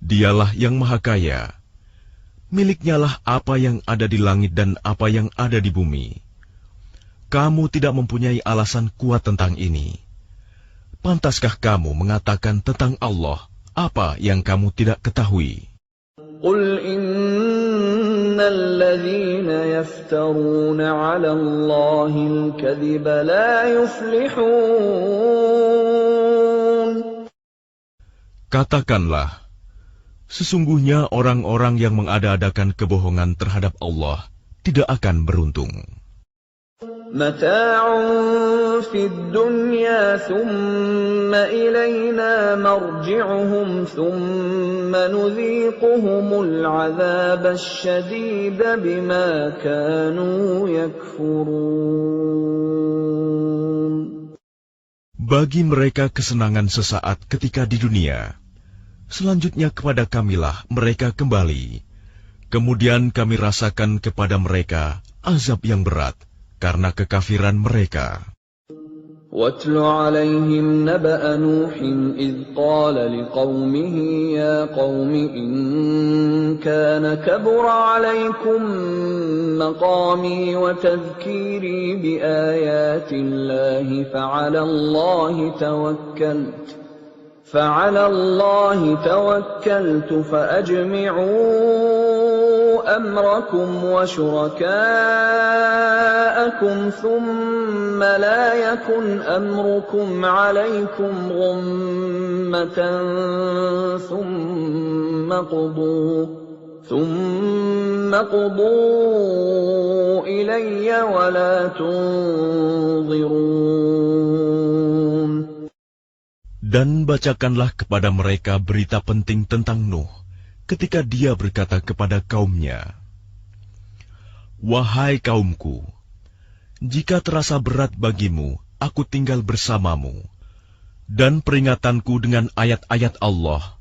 Dialah yang Maha Kaya. Miliknyalah apa yang ada di langit dan apa yang ada di bumi. Kamu tidak mempunyai alasan kuat tentang ini. Pantaskah kamu mengatakan tentang Allah apa yang kamu tidak ketahui? Qul innal ladzina yaftaruna 'ala Allahil kadhiba la yuflihun. Katakanlah, sesungguhnya orang-orang yang mengada-adakan kebohongan terhadap Allah tidak akan beruntung. Mata'un fid dunya thumma ilayna marji'uhum thumma nudhiquhumul 'adzabasy syadida bima kanu yakfurun. Bagi mereka kesenangan sesaat ketika di dunia, selanjutnya kepada Kamilah mereka kembali. Kemudian kami rasakan kepada mereka azab yang berat karena kekafiran mereka. وَاتْلُ عَلَيْهِمْ نَبَأَ نُوحٍ إِذْ قَالَ لِقَوْمِهِ يَا قَوْمِ إِنْ كَانَ كَبُرَ عَلَيْكُمْ مَقَامِي وَتَذْكِيرِي بِآيَاتِ اللَّهِ فَعَلَى اللَّهِ تَوَكَّلْتُ فَأَجْمِعُوا أَمْرَكُمْ وَشُرَكَاءَكُمْ ثُمَّ لَا يَكُنْ أَمْرُكُمْ عَلَيْكُمْ غُمَّةً ثُمَّ قُضُوا إِلَيَّ وَلَا تُنظِرُونَ. Dan bacakanlah kepada mereka berita penting tentang Nuh, ketika dia berkata kepada kaumnya, Wahai kaumku, jika terasa berat bagimu, aku tinggal bersamamu, dan peringatanku dengan ayat-ayat Allah,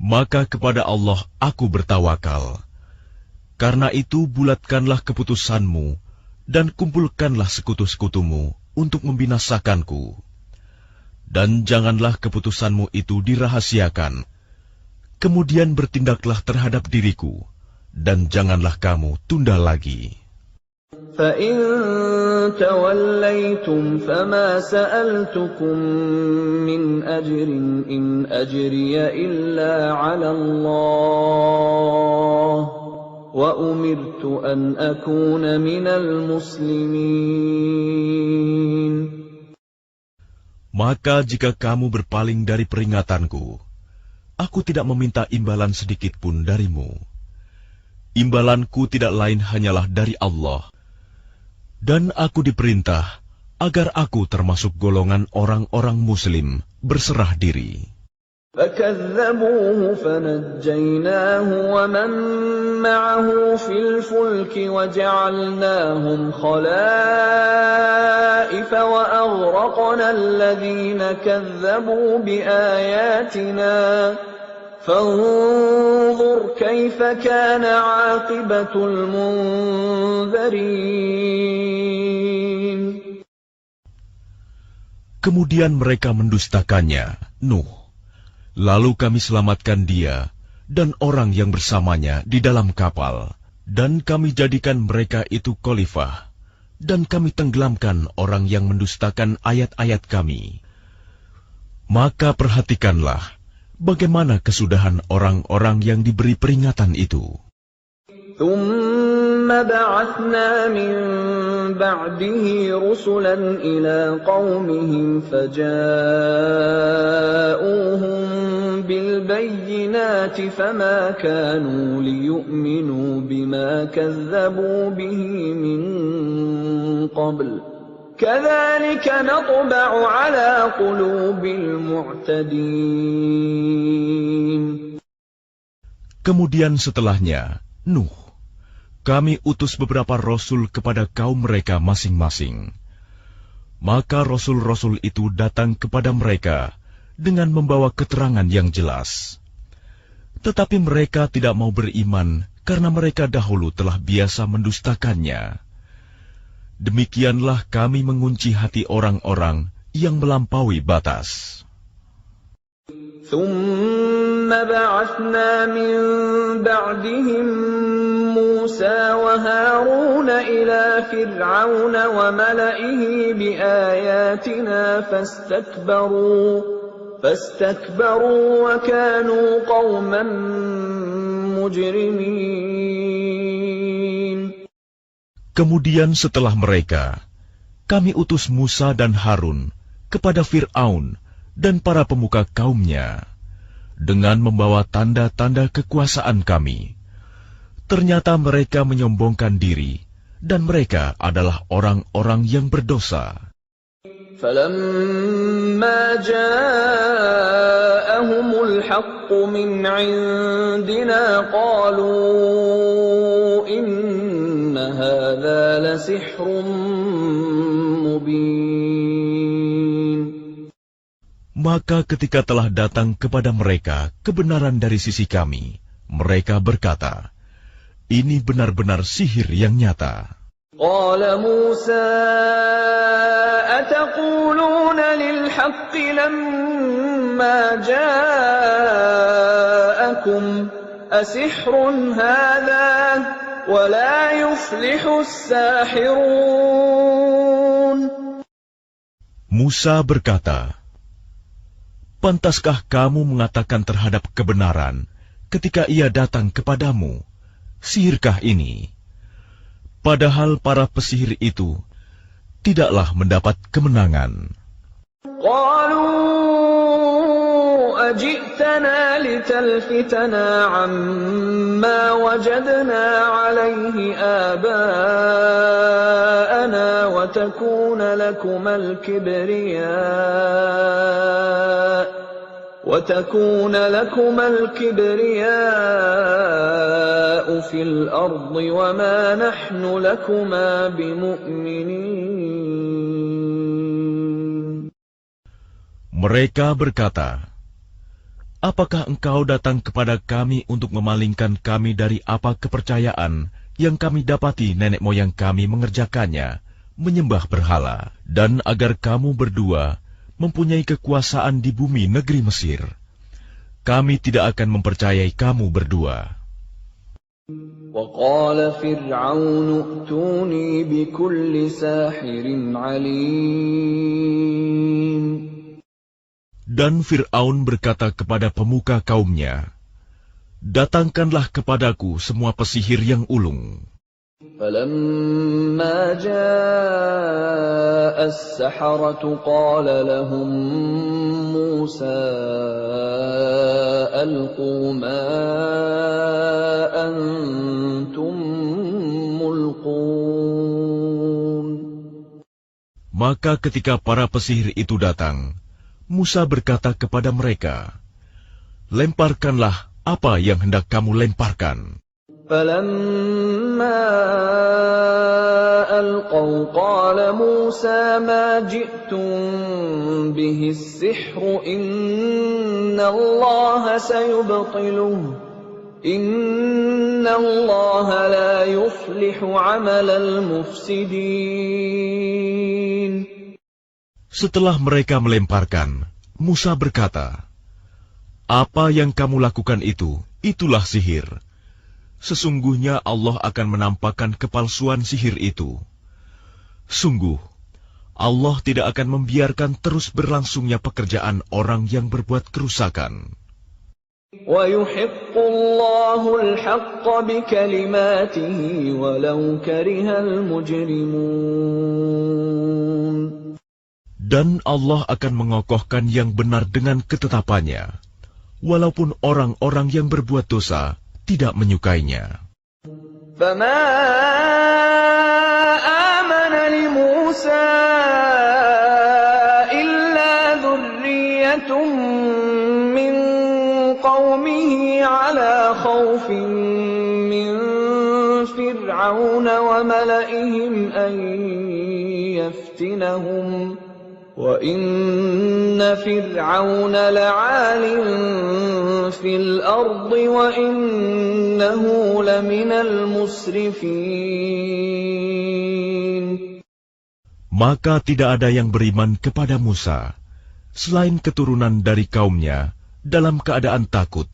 maka kepada Allah aku bertawakal. Karena itu bulatkanlah keputusanmu, dan kumpulkanlah sekutu-sekutumu untuk membinasakanku. Dan janganlah keputusanmu itu dirahasiakan. Kemudian bertindaklah terhadap diriku, dan janganlah kamu tunda lagi. فَإِن تَوَلَّيْتُمْ فَمَا سَأَلْتُكُم مِّنْ أَجْرٍ إِنْ أَجْرِيَ إِلَّا عَلَى اللَّهِ وَأُمِرْتُ أَنْ أَكُونَ مِنَ الْمُسْلِمِينَ. Maka jika kamu berpaling dari peringatanku, aku tidak meminta imbalan sedikit pun darimu. Imbalanku tidak lain hanyalah dari Allah. Dan aku diperintah agar aku termasuk golongan orang-orang Muslim berserah diri. فَكَذَّبُوهُ فَنَجَّيْنَاهُ وَمَن مَّعَهُ فِي الْفُلْكِ وَجَعَلْنَاهُمْ خَلَائِفَ وَأَغْرَقْنَا الَّذِينَ كَذَّبُوا بِآيَاتِنَا فَانظُرْ كَيْفَ كَانَ عَاقِبَةُ الْمُنذَرِينَ. Kemudian mereka mendustakannya, Nuh. Lalu kami selamatkan dia dan orang yang bersamanya di dalam kapal, dan kami jadikan mereka itu khalifah, dan kami tenggelamkan orang yang mendustakan ayat-ayat kami. Maka perhatikanlah bagaimana kesudahan orang-orang yang diberi peringatan itu. ثُمَّ بَعَثْنَا مِن بَعْدِهِ رُسُلًا إِلَىٰ قَوْمِهِمْ فَجَاءُوهُم بِالْبَيِّنَاتِ فَمَا كَانُوا لِيُؤْمِنُوا بِمَا كَذَّبُوا بِهِ مِن قَبْلُ كَذَٰلِكَ نَطْبَعُ عَلَىٰ قُلُوبِ الْمُعْتَدِينَ. Kemudian setelahnya, Nuh, kami utus beberapa rasul kepada kaum mereka masing-masing. Maka rasul-rasul itu datang kepada mereka dengan membawa keterangan yang jelas. Tetapi mereka tidak mau beriman karena mereka dahulu telah biasa mendustakannya. Demikianlah kami mengunci hati orang-orang yang melampaui batas. ثُمَّ بَعَثْنَا مِن بَعْدِهِم مُّوسَىٰ وَهَارُونَ إِلَىٰ فِرْعَوْنَ وَمَلَئِهِ بِآيَاتِنَا فَاسْتَكْبَرُوا وَكَانُوا قَوْمًا مُجْرِمِينَ. Kemudian setelah mereka, kami utus Musa dan Harun kepada Fir'aun dan para pemuka kaumnya, dengan membawa tanda-tanda kekuasaan kami. Ternyata mereka menyombongkan diri, dan mereka adalah orang-orang yang berdosa. فَلَمَّا جَاءَهُمُ الْحَقُّ مِنْ عِندِنَا قَالُوا إِنَّ هَذَا لَسِحْرٌ مُبِينٌ. Maka ketika telah datang kepada mereka kebenaran dari sisi kami, mereka berkata, ini benar-benar sihir yang nyata. قال موسى أتقولون للحق لما جاءكم أسحر هذا ولا يفلح الساحرون. Musa berkata, pantaskah kamu mengatakan terhadap kebenaran ketika ia datang kepadamu, sihirkah ini? Padahal para pesihir itu tidaklah mendapat kemenangan. قالوا أجئتنا لتلفتنا عما وجدنا عليه آباءنا وتكون لكما الكبرياء في الأرض وما نحن لكما بمؤمنين. Mereka berkata, apakah engkau datang kepada kami untuk memalingkan kami dari apa kepercayaan yang kami dapati nenek moyang kami mengerjakannya, menyembah berhala, dan agar kamu berdua mempunyai kekuasaan di bumi negeri Mesir, kami tidak akan mempercayai kamu berdua. وقال فرعون ائتوني بكل ساحر عليم. Dan Fir'aun berkata kepada pemuka kaumnya, datangkanlah kepadaku semua pesihir yang ulung. فلما جاء السحرة قال لهم موسى ألقوا ما أنتم ملقون. Maka ketika para pesihir itu datang, Musa berkata kepada mereka, lemparkanlah apa yang hendak kamu lemparkan. فلما ألقوا قال موسى ما جئتم به السحر إن الله سيبطله إن الله لا يصلح عمل المفسدين. Setelah mereka melemparkan, Musa berkata, apa yang kamu lakukan itu, itulah sihir. Sesungguhnya Allah akan menampakkan kepalsuan sihir itu. Sungguh, Allah tidak akan membiarkan terus berlangsungnya pekerjaan orang yang berbuat kerusakan. وَيُحِقُّ اللَّهُ الْحَقَّ بِكَلِمَاتِهِ وَلَوْ كَرِهَ الْمُجْرِمُونَ. Dan Allah akan mengokohkan yang benar dengan ketetapannya, walaupun orang-orang yang berbuat dosa tidak menyukainya. فَمَا آمَنَ لِمُوسَى إِلَّا ذُرِّيَّةٌ مِّن قَوْمِهِ عَلَى خَوْفٍ مِّن فِرْعَوْنَ وَمَلَئِهِمْ أَن يَفْتِنَهُمْ وَإِنَّ فِرْعَوْنَ لَعَالٍ فِي الْأَرْضِ وَإِنَّهُ لَمِنَ الْمُسْرِفِينَ. Maka tidak ada yang beriman kepada Musa, selain keturunan dari kaumnya, dalam keadaan takut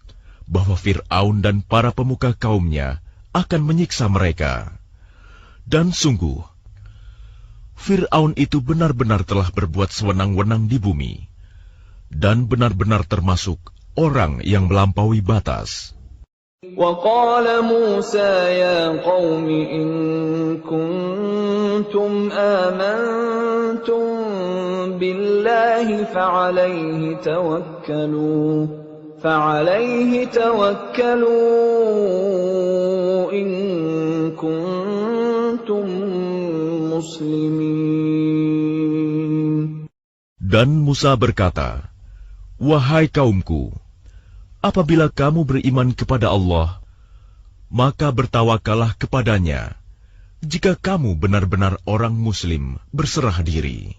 bahwa Fir'aun dan para pemuka kaumnya akan menyiksa mereka. Dan sungguh, Fir'aun itu benar-benar telah berbuat sewenang-wenang di bumi, dan benar-benar termasuk orang yang melampaui batas. وَقَالَ مُوسَى يَا قَوْمِ إِن كُنتُمْ آمَنتُم بِاللَّهِ فَعَلَيْهِ تَوَكَّلُوا إِن كُنتُم muslimin. Dan Musa berkata, wahai kaumku, apabila kamu beriman kepada Allah, maka bertawakallah kepadanya, jika kamu benar-benar orang muslim berserah diri.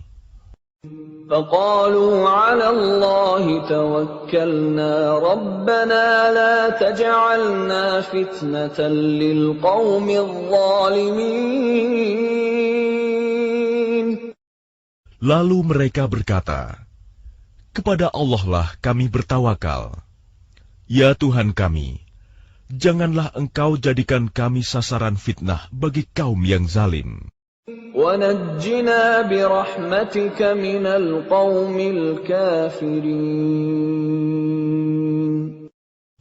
فَقَالُوا عَلَى اللَّهِ تَوَكَّلْنَا رَبَّنَا لَا تَجْعَلْنَا فِتْنَةً لِلْقَوْمِ الظَّالِمِينَ. Lalu mereka berkata, kepada Allah lah kami bertawakal. Ya Tuhan kami, janganlah Engkau jadikan kami sasaran fitnah bagi kaum yang zalim. وَنَجِّنَا بِرَحْمَتِكَ مِنَ الْقَوْمِ الْكَافِرِينَ.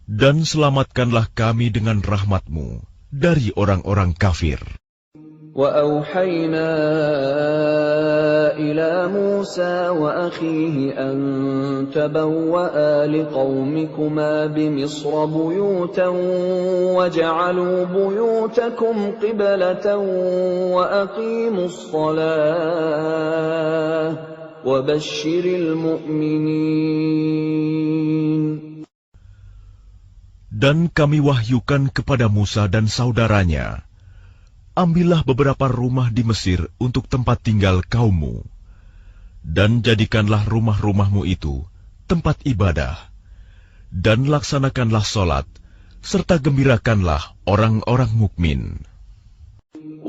Dan selamatkanlah kami dengan rahmat-Mu dari orang-orang kafir. وَأَوْحَيْنَا إِلَى مُوسَى وَأَخِيهِ أَن تَبَوَّآ لِقَوْمِكُمَا بِمِصْرَ بُيُوتًا وَاجْعَلُوا بُيُوتَكُمْ قِبْلَةً وَأَقِيمُوا الصَّلَاةَ وَبَشِّرِ الْمُؤْمِنِينَ. Dan kami wahyukan kepada Musa dan saudaranya, ambillah beberapa rumah di Mesir untuk tempat tinggal kaummu, dan jadikanlah rumah-rumahmu itu tempat ibadah, dan laksanakanlah sholat, serta gembirakanlah orang-orang mukmin.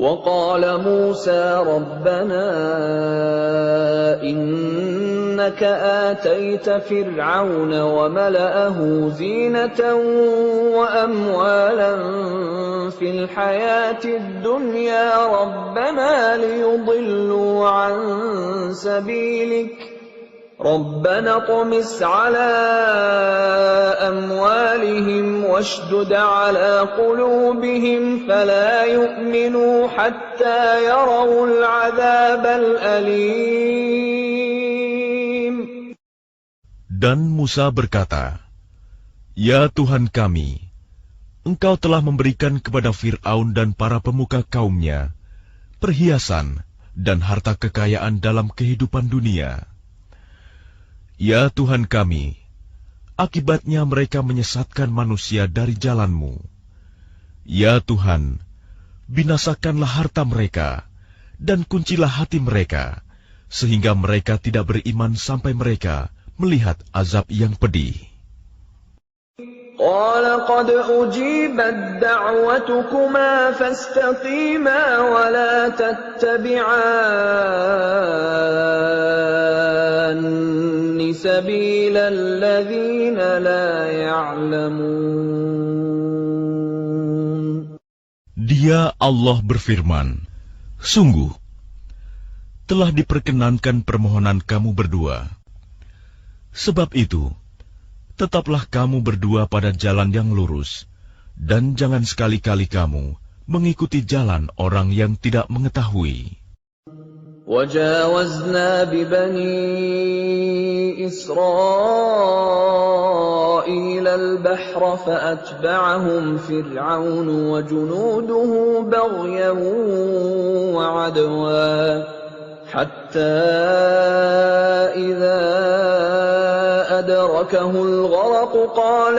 وقال موسى ربنا إنك آتيت فرعون وملأه زينة وأموالا في الحياة الدنيا ربنا ليضلوا عن سبيلك ربنا اطمس على أموالهم واشدد على قلوبهم فلا يؤمنوا حتى يروا العذاب الأليم. Dan Musa berkata, Ya Tuhan kami, Engkau telah memberikan kepada Fir'aun dan para pemuka kaumnya perhiasan dan harta kekayaan dalam kehidupan dunia. Ya Tuhan kami, akibatnya mereka menyesatkan manusia dari jalan-Mu. Ya Tuhan, binasakanlah harta mereka, dan kuncilah hati mereka, sehingga mereka tidak beriman sampai mereka melihat azab yang pedih. قال قد أجيبت دعوتكما فاستقيما ولا تتبعان سبيل الذين لا يعلمون. Dia Allah berfirman, Sungguh, telah diperkenankan permohonan kamu berdua. Sebab itu, tetaplah kamu berdua pada jalan yang lurus, dan jangan sekali-kali kamu mengikuti jalan orang yang tidak mengetahui. وجاوزنا ببني إسرائيل البحر فأتبعهم فرعون وجنوده بغيا وعدوا حتى إذا أدركه الغرق قال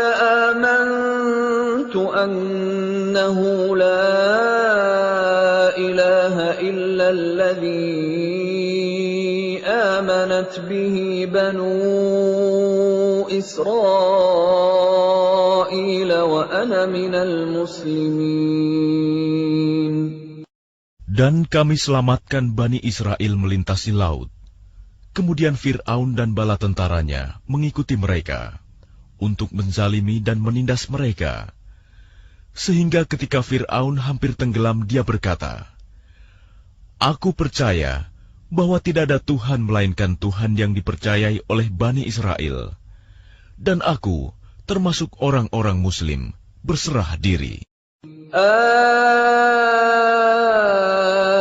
آمنت أنه لا إله إلا الذي آمنت به بنو إسرائيل وأنا من المسلمين. Dan kami selamatkan Bani Israel melintasi laut. Kemudian Fir'aun dan bala tentaranya mengikuti mereka untuk menzalimi dan menindas mereka. Sehingga ketika Fir'aun hampir tenggelam, dia berkata, Aku percaya bahwa tidak ada Tuhan melainkan Tuhan yang dipercayai oleh Bani Israel. Dan aku termasuk orang-orang Muslim berserah diri.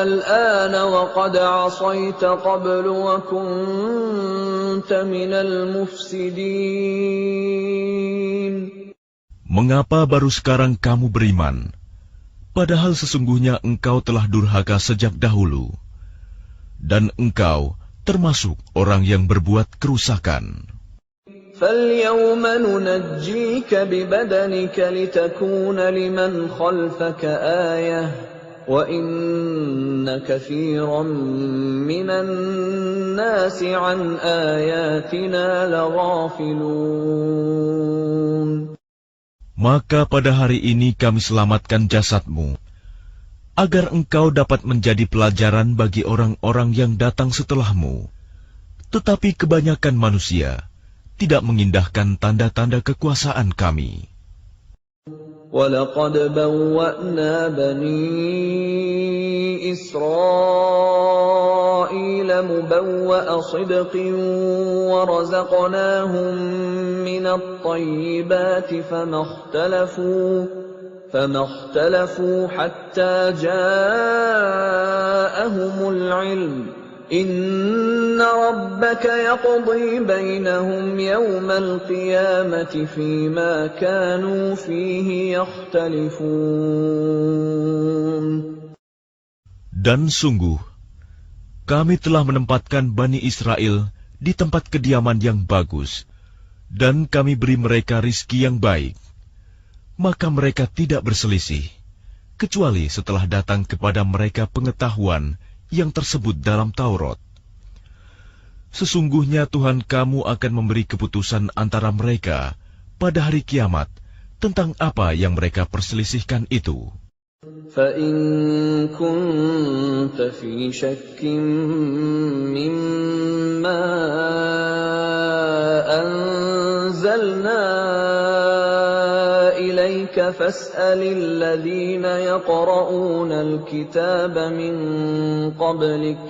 الآن وقد عصيت قبل وكنت من المفسدين. Mengapa baru sekarang kamu beriman, padahal sesungguhnya engkau telah durhaka sejak dahulu, dan engkau termasuk orang yang berbuat kerusakan. فَالْيَوْمَ نُنَجِّيكَ بِبَدَنِكَ لِتَكُونَ لِمَنْ خَلْفَكَ آيَةً وَإِنَّ كَثِيرًا مِنَ النَّاسِ عَنْ آيَاتِنَا لَغَافِلُونَ. Maka pada hari ini kami selamatkan jasadmu, agar engkau dapat menjadi pelajaran bagi orang-orang yang datang setelahmu. Tetapi kebanyakan manusia tidak mengindahkan tanda-tanda kekuasaan kami. وَلَقَدْ بَوَّأْنَا بَنِي إِسْرَائِيلَ مُبَوَّأَ صِدْقٍ وَرَزَقْنَاهُمْ مِنَ الطَّيِّبَاتِ فَمَا اخْتَلَفُوا حَتَّى جَاءَهُمُ الْعِلْمُ إِنَّ رَبَّكَ يَقْضِي بَيْنَهُمْ يَوْمَ الْقِيَامَةِ فِيمَا كَانُوا فِيهِ يَخْتَلِفُونَ. Dan sungguh, kami telah menempatkan Bani Israel di tempat kediaman yang bagus, dan kami beri mereka rizki yang baik. Maka mereka tidak berselisih, kecuali setelah datang kepada mereka pengetahuan yang tersebut dalam Taurat. Sesungguhnya Tuhan kamu akan memberi keputusan antara mereka pada hari kiamat tentang apa yang mereka perselisihkan itu. فَإِن كُنتَ فِي شَكٍّ مِّمَّا أَنزَلْنَا إِلَيْكَ فَاسْأَلِ الَّذِينَ يَقْرَؤُونَ الْكِتَابَ مِن قَبْلِكَ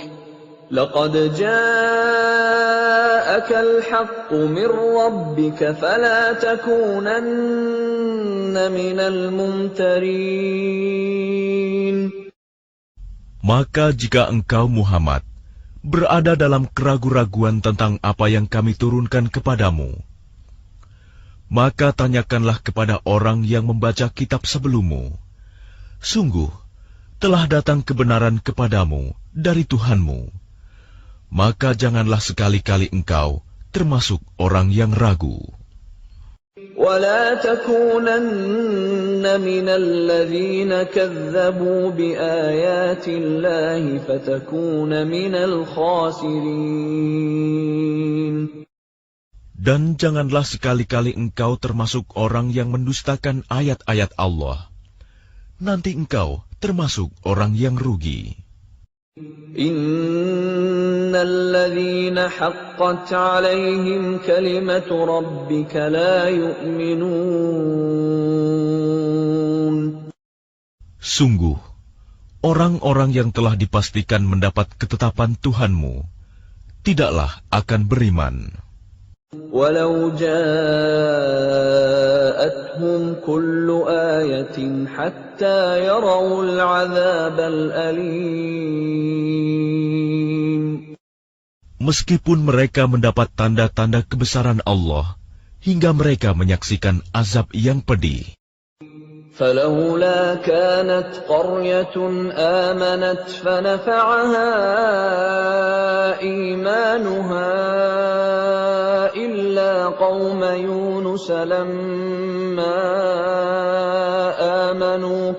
لَقَدْ جَاءَكَ الْحَقُّ مِن رَّبِّكَ فَلَا تَكُونَنَّ مِنَ الْمُمْتَرِينَ. Maka jika engkau Muhammad berada dalam keraguan-raguan tentang apa yang kami turunkan kepadamu, maka tanyakanlah kepada orang yang membaca kitab sebelummu. Sungguh, telah datang kebenaran kepadamu dari Tuhanmu. Maka janganlah sekali-kali engkau termasuk orang yang ragu. وَلَا تَكُونَنَّ مِنَ الَّذِينَ كَذَّبُوا بِآيَاتِ اللَّهِ فَتَكُونَ مِنَ الْخَاسِرِينَ. Dan janganlah sekali-kali engkau termasuk orang yang mendustakan ayat-ayat Allah. Nanti engkau termasuk orang yang rugi. Innal ladzina haqqat 'alaihim kalimatu rabbika la yu'minun. Sungguh, orang-orang yang telah dipastikan mendapat ketetapan Tuhanmu tidaklah akan beriman. Walau ja'atuhum kullu ayatin hatta yarawul 'adzabal alim. Meskipun mereka mendapat tanda-tanda kebesaran Allah hingga mereka menyaksikan azab yang pedih. فلولا كانت قرية آمنت فنفعها إيمانها إلا قوم يونس لما آمنوا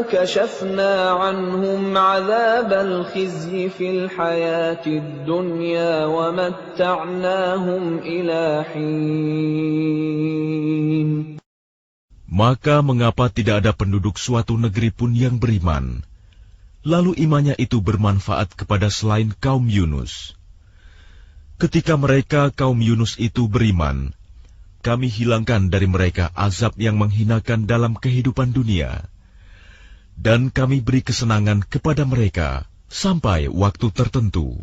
كشفنا عنهم عذاب الخزي في الحياة الدنيا ومتعناهم إلى حين. Maka mengapa tidak ada penduduk suatu negeri pun yang beriman, lalu imannya itu bermanfaat kepada selain kaum Yunus? Ketika mereka kaum Yunus itu beriman, kami hilangkan dari mereka azab yang menghinakan dalam kehidupan dunia, dan kami beri kesenangan kepada mereka sampai waktu tertentu.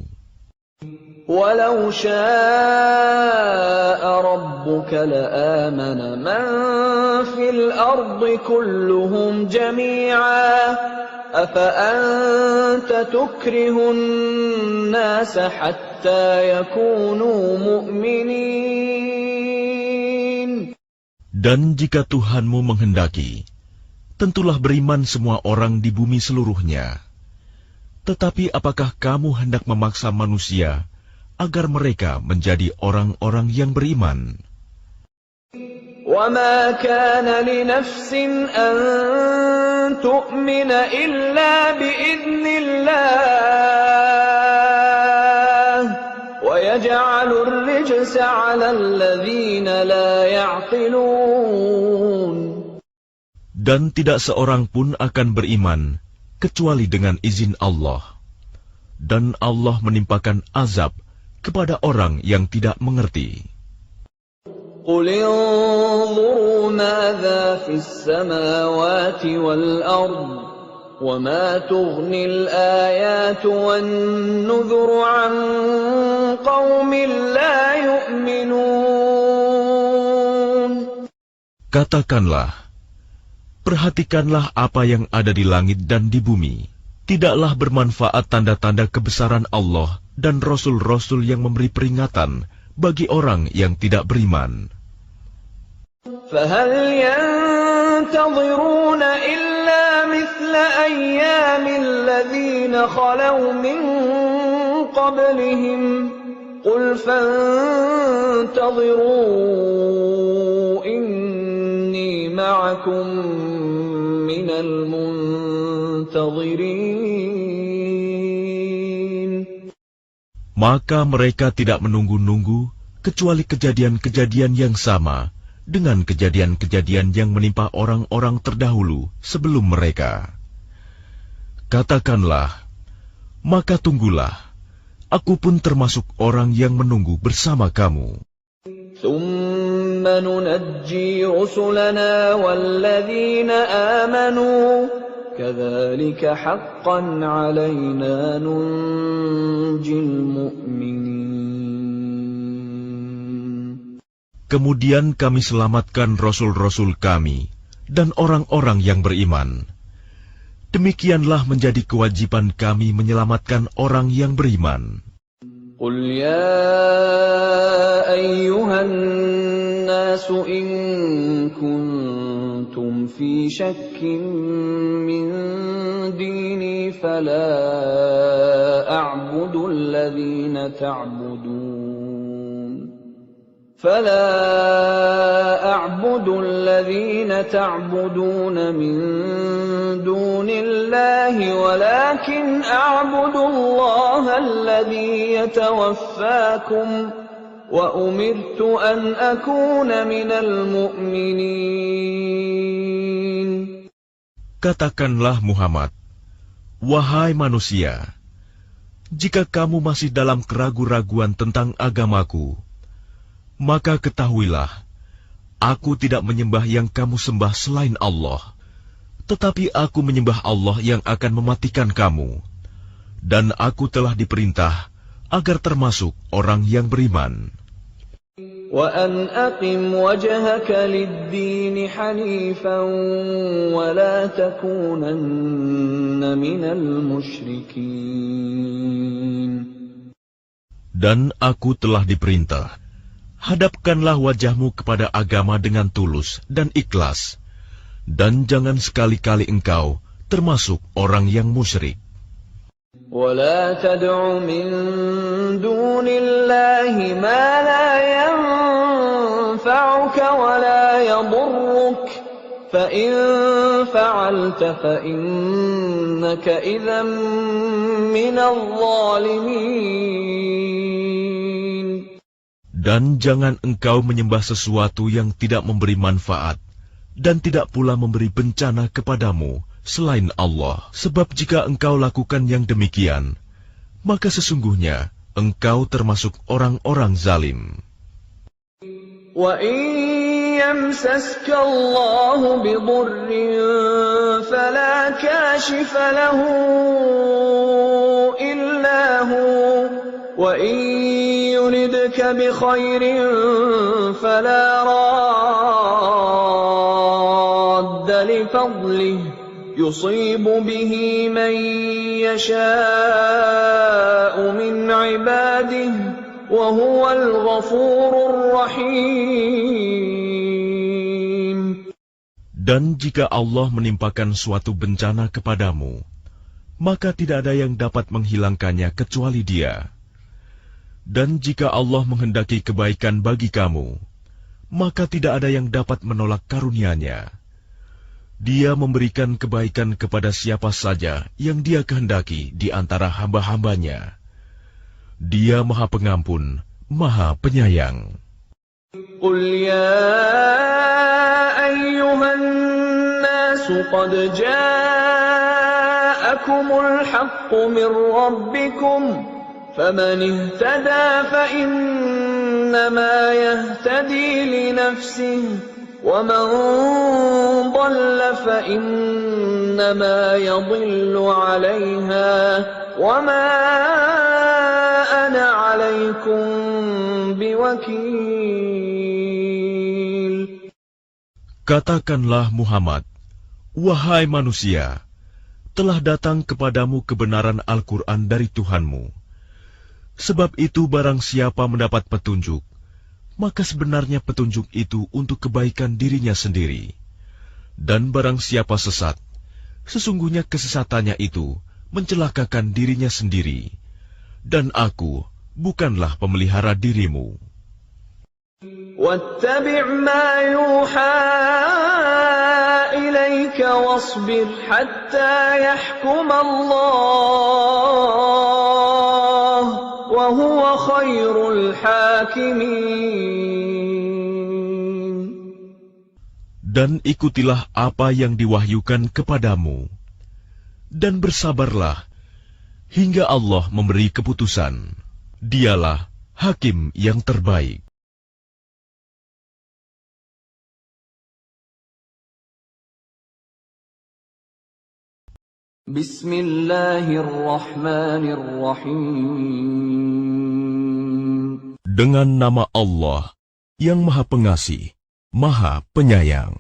Walau syaa rabbuka la'amana man fil ardi kulluhum jami'a afa anta tukrihun nasa hatta yakunu mu'minin. Dan jika Tuhanmu menghendaki, tentulah beriman semua orang di bumi seluruhnya. Tetapi apakah kamu hendak memaksa manusia agar mereka menjadi orang-orang yang beriman? وَمَا كَانَ لِنَفْسٍ أَن تُؤْمِنَ إِلَّا بِإِذْنِ اللَّهِ وَيَجْعَلُ الرِّجْسَ عَلَى الَّذِينَ لَا يَعْقِلُونَ. Dan tidak seorang pun akan beriman kecuali dengan izin Allah. Dan Allah menimpakan azab kepada orang yang tidak mengerti. قُلِ انظُرُوا مَاذَا فِي السَّمَاوَاتِ وَالْأَرْضِ وَمَا تُغْنِي الْآيَاتُ وَالنُّذُرُ عَن قَوْمٍ لَّا يُؤْمِنُونَ. Katakanlah, perhatikanlah apa yang ada di langit dan di bumi. Tidaklah bermanfaat tanda-tanda kebesaran Allah dan rasul-rasul yang memberi peringatan bagi orang yang tidak beriman. فَهَلْ يَنْتَظِرُونَ إِلَّا مِثْلَ أَيَّامِ الَّذِينَ خَلَوْا مِنْ قَبْلِهِمْ قُلْ فَانْتَظِرُوا إِنِّي مَعَكُمْ مِنَ الْمُنْتَظِرِينَ. Maka mereka tidak menunggu-nunggu kecuali kejadian-kejadian yang sama dengan kejadian-kejadian yang menimpa orang-orang terdahulu sebelum mereka. Katakanlah, maka tunggulah, aku pun termasuk orang yang menunggu bersama kamu. ثُمَّ نُنَجِّي رُسُلَنَا وَالَّذِينَ آمَنُوا كَذَلِكَ حَقًّا عَلَيْنَا نُنْجِي الْمُؤْمِنِينَ. Kemudian kami selamatkan rasul-rasul kami dan orang-orang yang beriman. Demikianlah menjadi kewajiban kami menyelamatkan orang yang beriman. قُلْ يَا أَيُّهَا النَّاسُ إِن كُنتُمْ فِي شَكٍّ مِّن دِينِي فَلَا أَعْبُدُ الَّذِينَ تَعْبُدُونَ مِن دُونِ اللَّهِ وَلَكِنْ أَعْبُدُ اللَّهَ الَّذِي يَتَوَفَّاكُمْ وَأُمِرْتُ أَنْ أَكُونَ مِنَ الْمُؤْمِنِينَ. Katakanlah Muhammad, wahai manusia, jika kamu masih dalam keraguan-raguan tentang agamaku, maka ketahuilah, aku tidak menyembah yang kamu sembah selain Allah, tetapi aku menyembah Allah yang akan mematikan kamu, dan aku telah diperintah agar termasuk orang yang beriman. وَأَنْ أَقِمْ وَجْهَكَ لِلدِّينِ حَنِيفًا وَلَا تَكُونَنَّ مِنَ الْمُشْرِكِينَ. Dan aku telah diperintah, hadapkanlah wajahmu kepada agama dengan tulus dan ikhlas, dan jangan sekali-kali engkau termasuk orang yang musyrik. وَلَا تَدْعُ مِن دُونِ اللَّهِ مَا لَا يَنفَعُكَ وَلَا يَضُرُّكَ فَإِن فَعَلْتَ فَإِنَّكَ إِذًا مِّنَ الظَّالِمِينَ. Dan jangan engkau menyembah sesuatu yang tidak memberi manfaat dan tidak pula memberi bencana kepadamu selain Allah. Sebab jika engkau lakukan yang demikian, maka sesungguhnya engkau termasuk orang-orang zalim. وَإِن يَمْسَسْكَ اللَّهُ بِضُرٍّ فَلَا كَاشِفَ لَهُ إِلَّا هُوَ وَإِن يُرِدْكَ بِخَيْرٍ فَلَا رَادَّ لِفَضْلِهِ يُصِيبُ بِهِ مَن يَشَاءُ مِنْ عِبَادِهِ وَهُوَ الْغَفُورُ الرَّحِيمُ. Dan jika Allah menimpakan suatu bencana kepadamu, maka tidak ada yang dapat menghilangkannya kecuali Dia. Dan jika Allah menghendaki kebaikan bagi kamu, maka tidak ada yang dapat menolak karunia-Nya. Dia memberikan kebaikan kepada siapa saja yang Dia kehendaki di antara hamba-hambanya. Dia Maha Pengampun, Maha Penyayang. قُلْ يَا أَيُّهَا النَّاسُ قَدْ جَاءَكُمُ الْحَقُّ مِنْ رَبِّكُمْ فَمَنِ اهْتَدَى فَإِنَّمَا يَهْتَدِي لِنَفْسِهِ وَمَنْ ضَلَّ فَإِنَّمَا يَضِلُّ عَلَيْهَا وَمَا أَنَا عَلَيْكُمْ بِوَكِيلٍ. Katakanlah Muhammad, wahai manusia, telah datang kepadamu kebenaran Al-Quran dari Tuhanmu. Sebab itu barang siapa mendapat petunjuk, maka sebenarnya petunjuk itu untuk kebaikan dirinya sendiri. Dan barang siapa sesat, sesungguhnya kesesatannya itu mencelakakan dirinya sendiri. Dan aku bukanlah pemelihara dirimu. وَاتَّبِعْ مَا يُوحَى إِلَيْكَ وَاصْبِرْ حَتَّى يَحْكُمَ اللَّهُ وهو خير الحاكمين. Dan ikutilah apa yang diwahyukan kepadamu, dan bersabarlah hingga Allah memberi keputusan. Dialah hakim yang terbaik. Bismillahirrahmanirrahim. Dengan nama Allah yang Maha Pengasih, Maha Penyayang.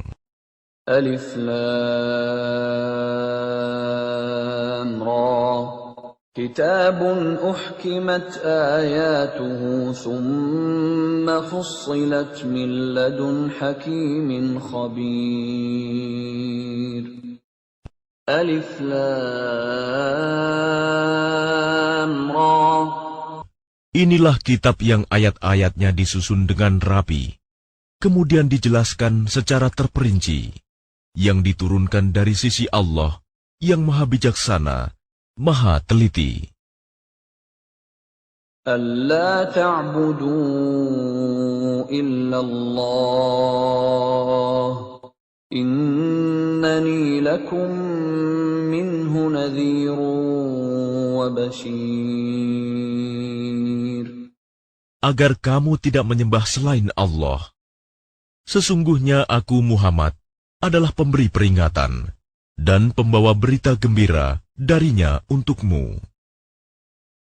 Alif Lam Ra. Kitabun uhkimat ayatuhu thumma fussilat min ladun hakimin khabir. Alif Lam Ra. Inilah kitab yang ayat-ayatnya disusun dengan rapi, kemudian dijelaskan secara terperinci, yang diturunkan dari sisi Allah yang Maha Bijaksana, Maha Teliti. Alla ta'budu illallah, innani lakum minhu nadhirun wa bashir. Agar kamu tidak menyembah selain Allah. Sesungguhnya aku Muhammad adalah pemberi peringatan dan pembawa berita gembira darinya untukmu.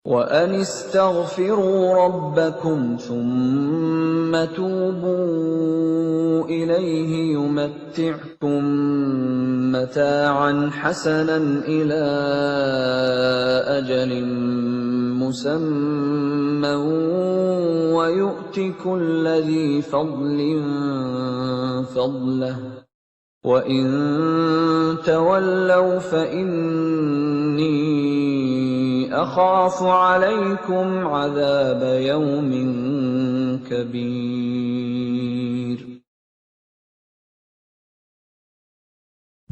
Wa anistaghfiru rabbakum thumma tubu ilayhi yumatti'kum mata'an hasanan ila ajalin musamman wa yu'ti kulli dhi fadlin fadlahu wa in tawallaw fa inni akhafu 'alaykum 'adzab yawmin kabir.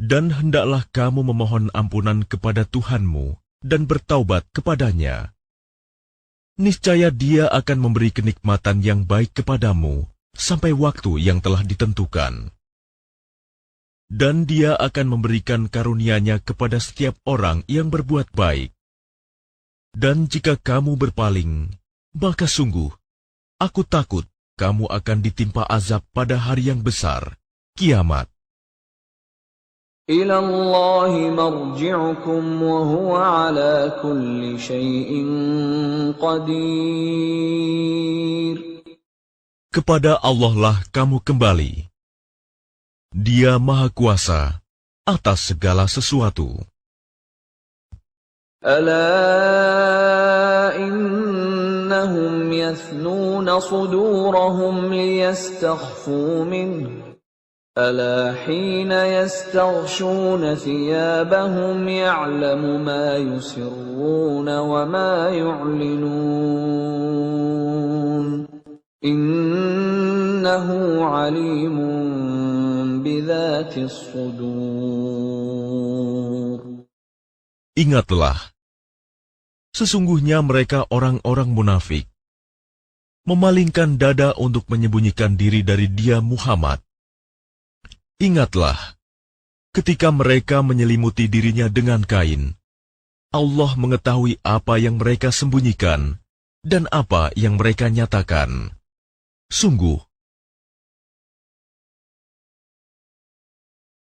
Dan hendaklah kamu memohon ampunan kepada Tuhanmu dan bertaubat kepadanya. Niscaya Dia akan memberi kenikmatan yang baik kepadamu sampai waktu yang telah ditentukan. Dan Dia akan memberikan karunia-Nya kepada setiap orang yang berbuat baik. Dan jika kamu berpaling, maka sungguh, aku takut kamu akan ditimpa azab pada hari yang besar, kiamat. Ila Allahi marji'ukum wa huwa ala kulli syai'in qadir. Kepada Allah lah kamu kembali. Dia Maha Kuasa atas segala sesuatu. Ala innahum yathnuna sudurahum liyastakhfu minhu. Ala hina yastaghshuna thiyabahum ya'lamu ma yusirruna wa ma yu'linun. Innahu alimun bidhatis sudur. Ingatlah, sesungguhnya mereka orang-orang munafik, memalingkan dada untuk menyembunyikan diri dari Dia Muhammad. Ingatlah, ketika mereka menyelimuti dirinya dengan kain, Allah mengetahui apa yang mereka sembunyikan dan apa yang mereka nyatakan. Sungguh,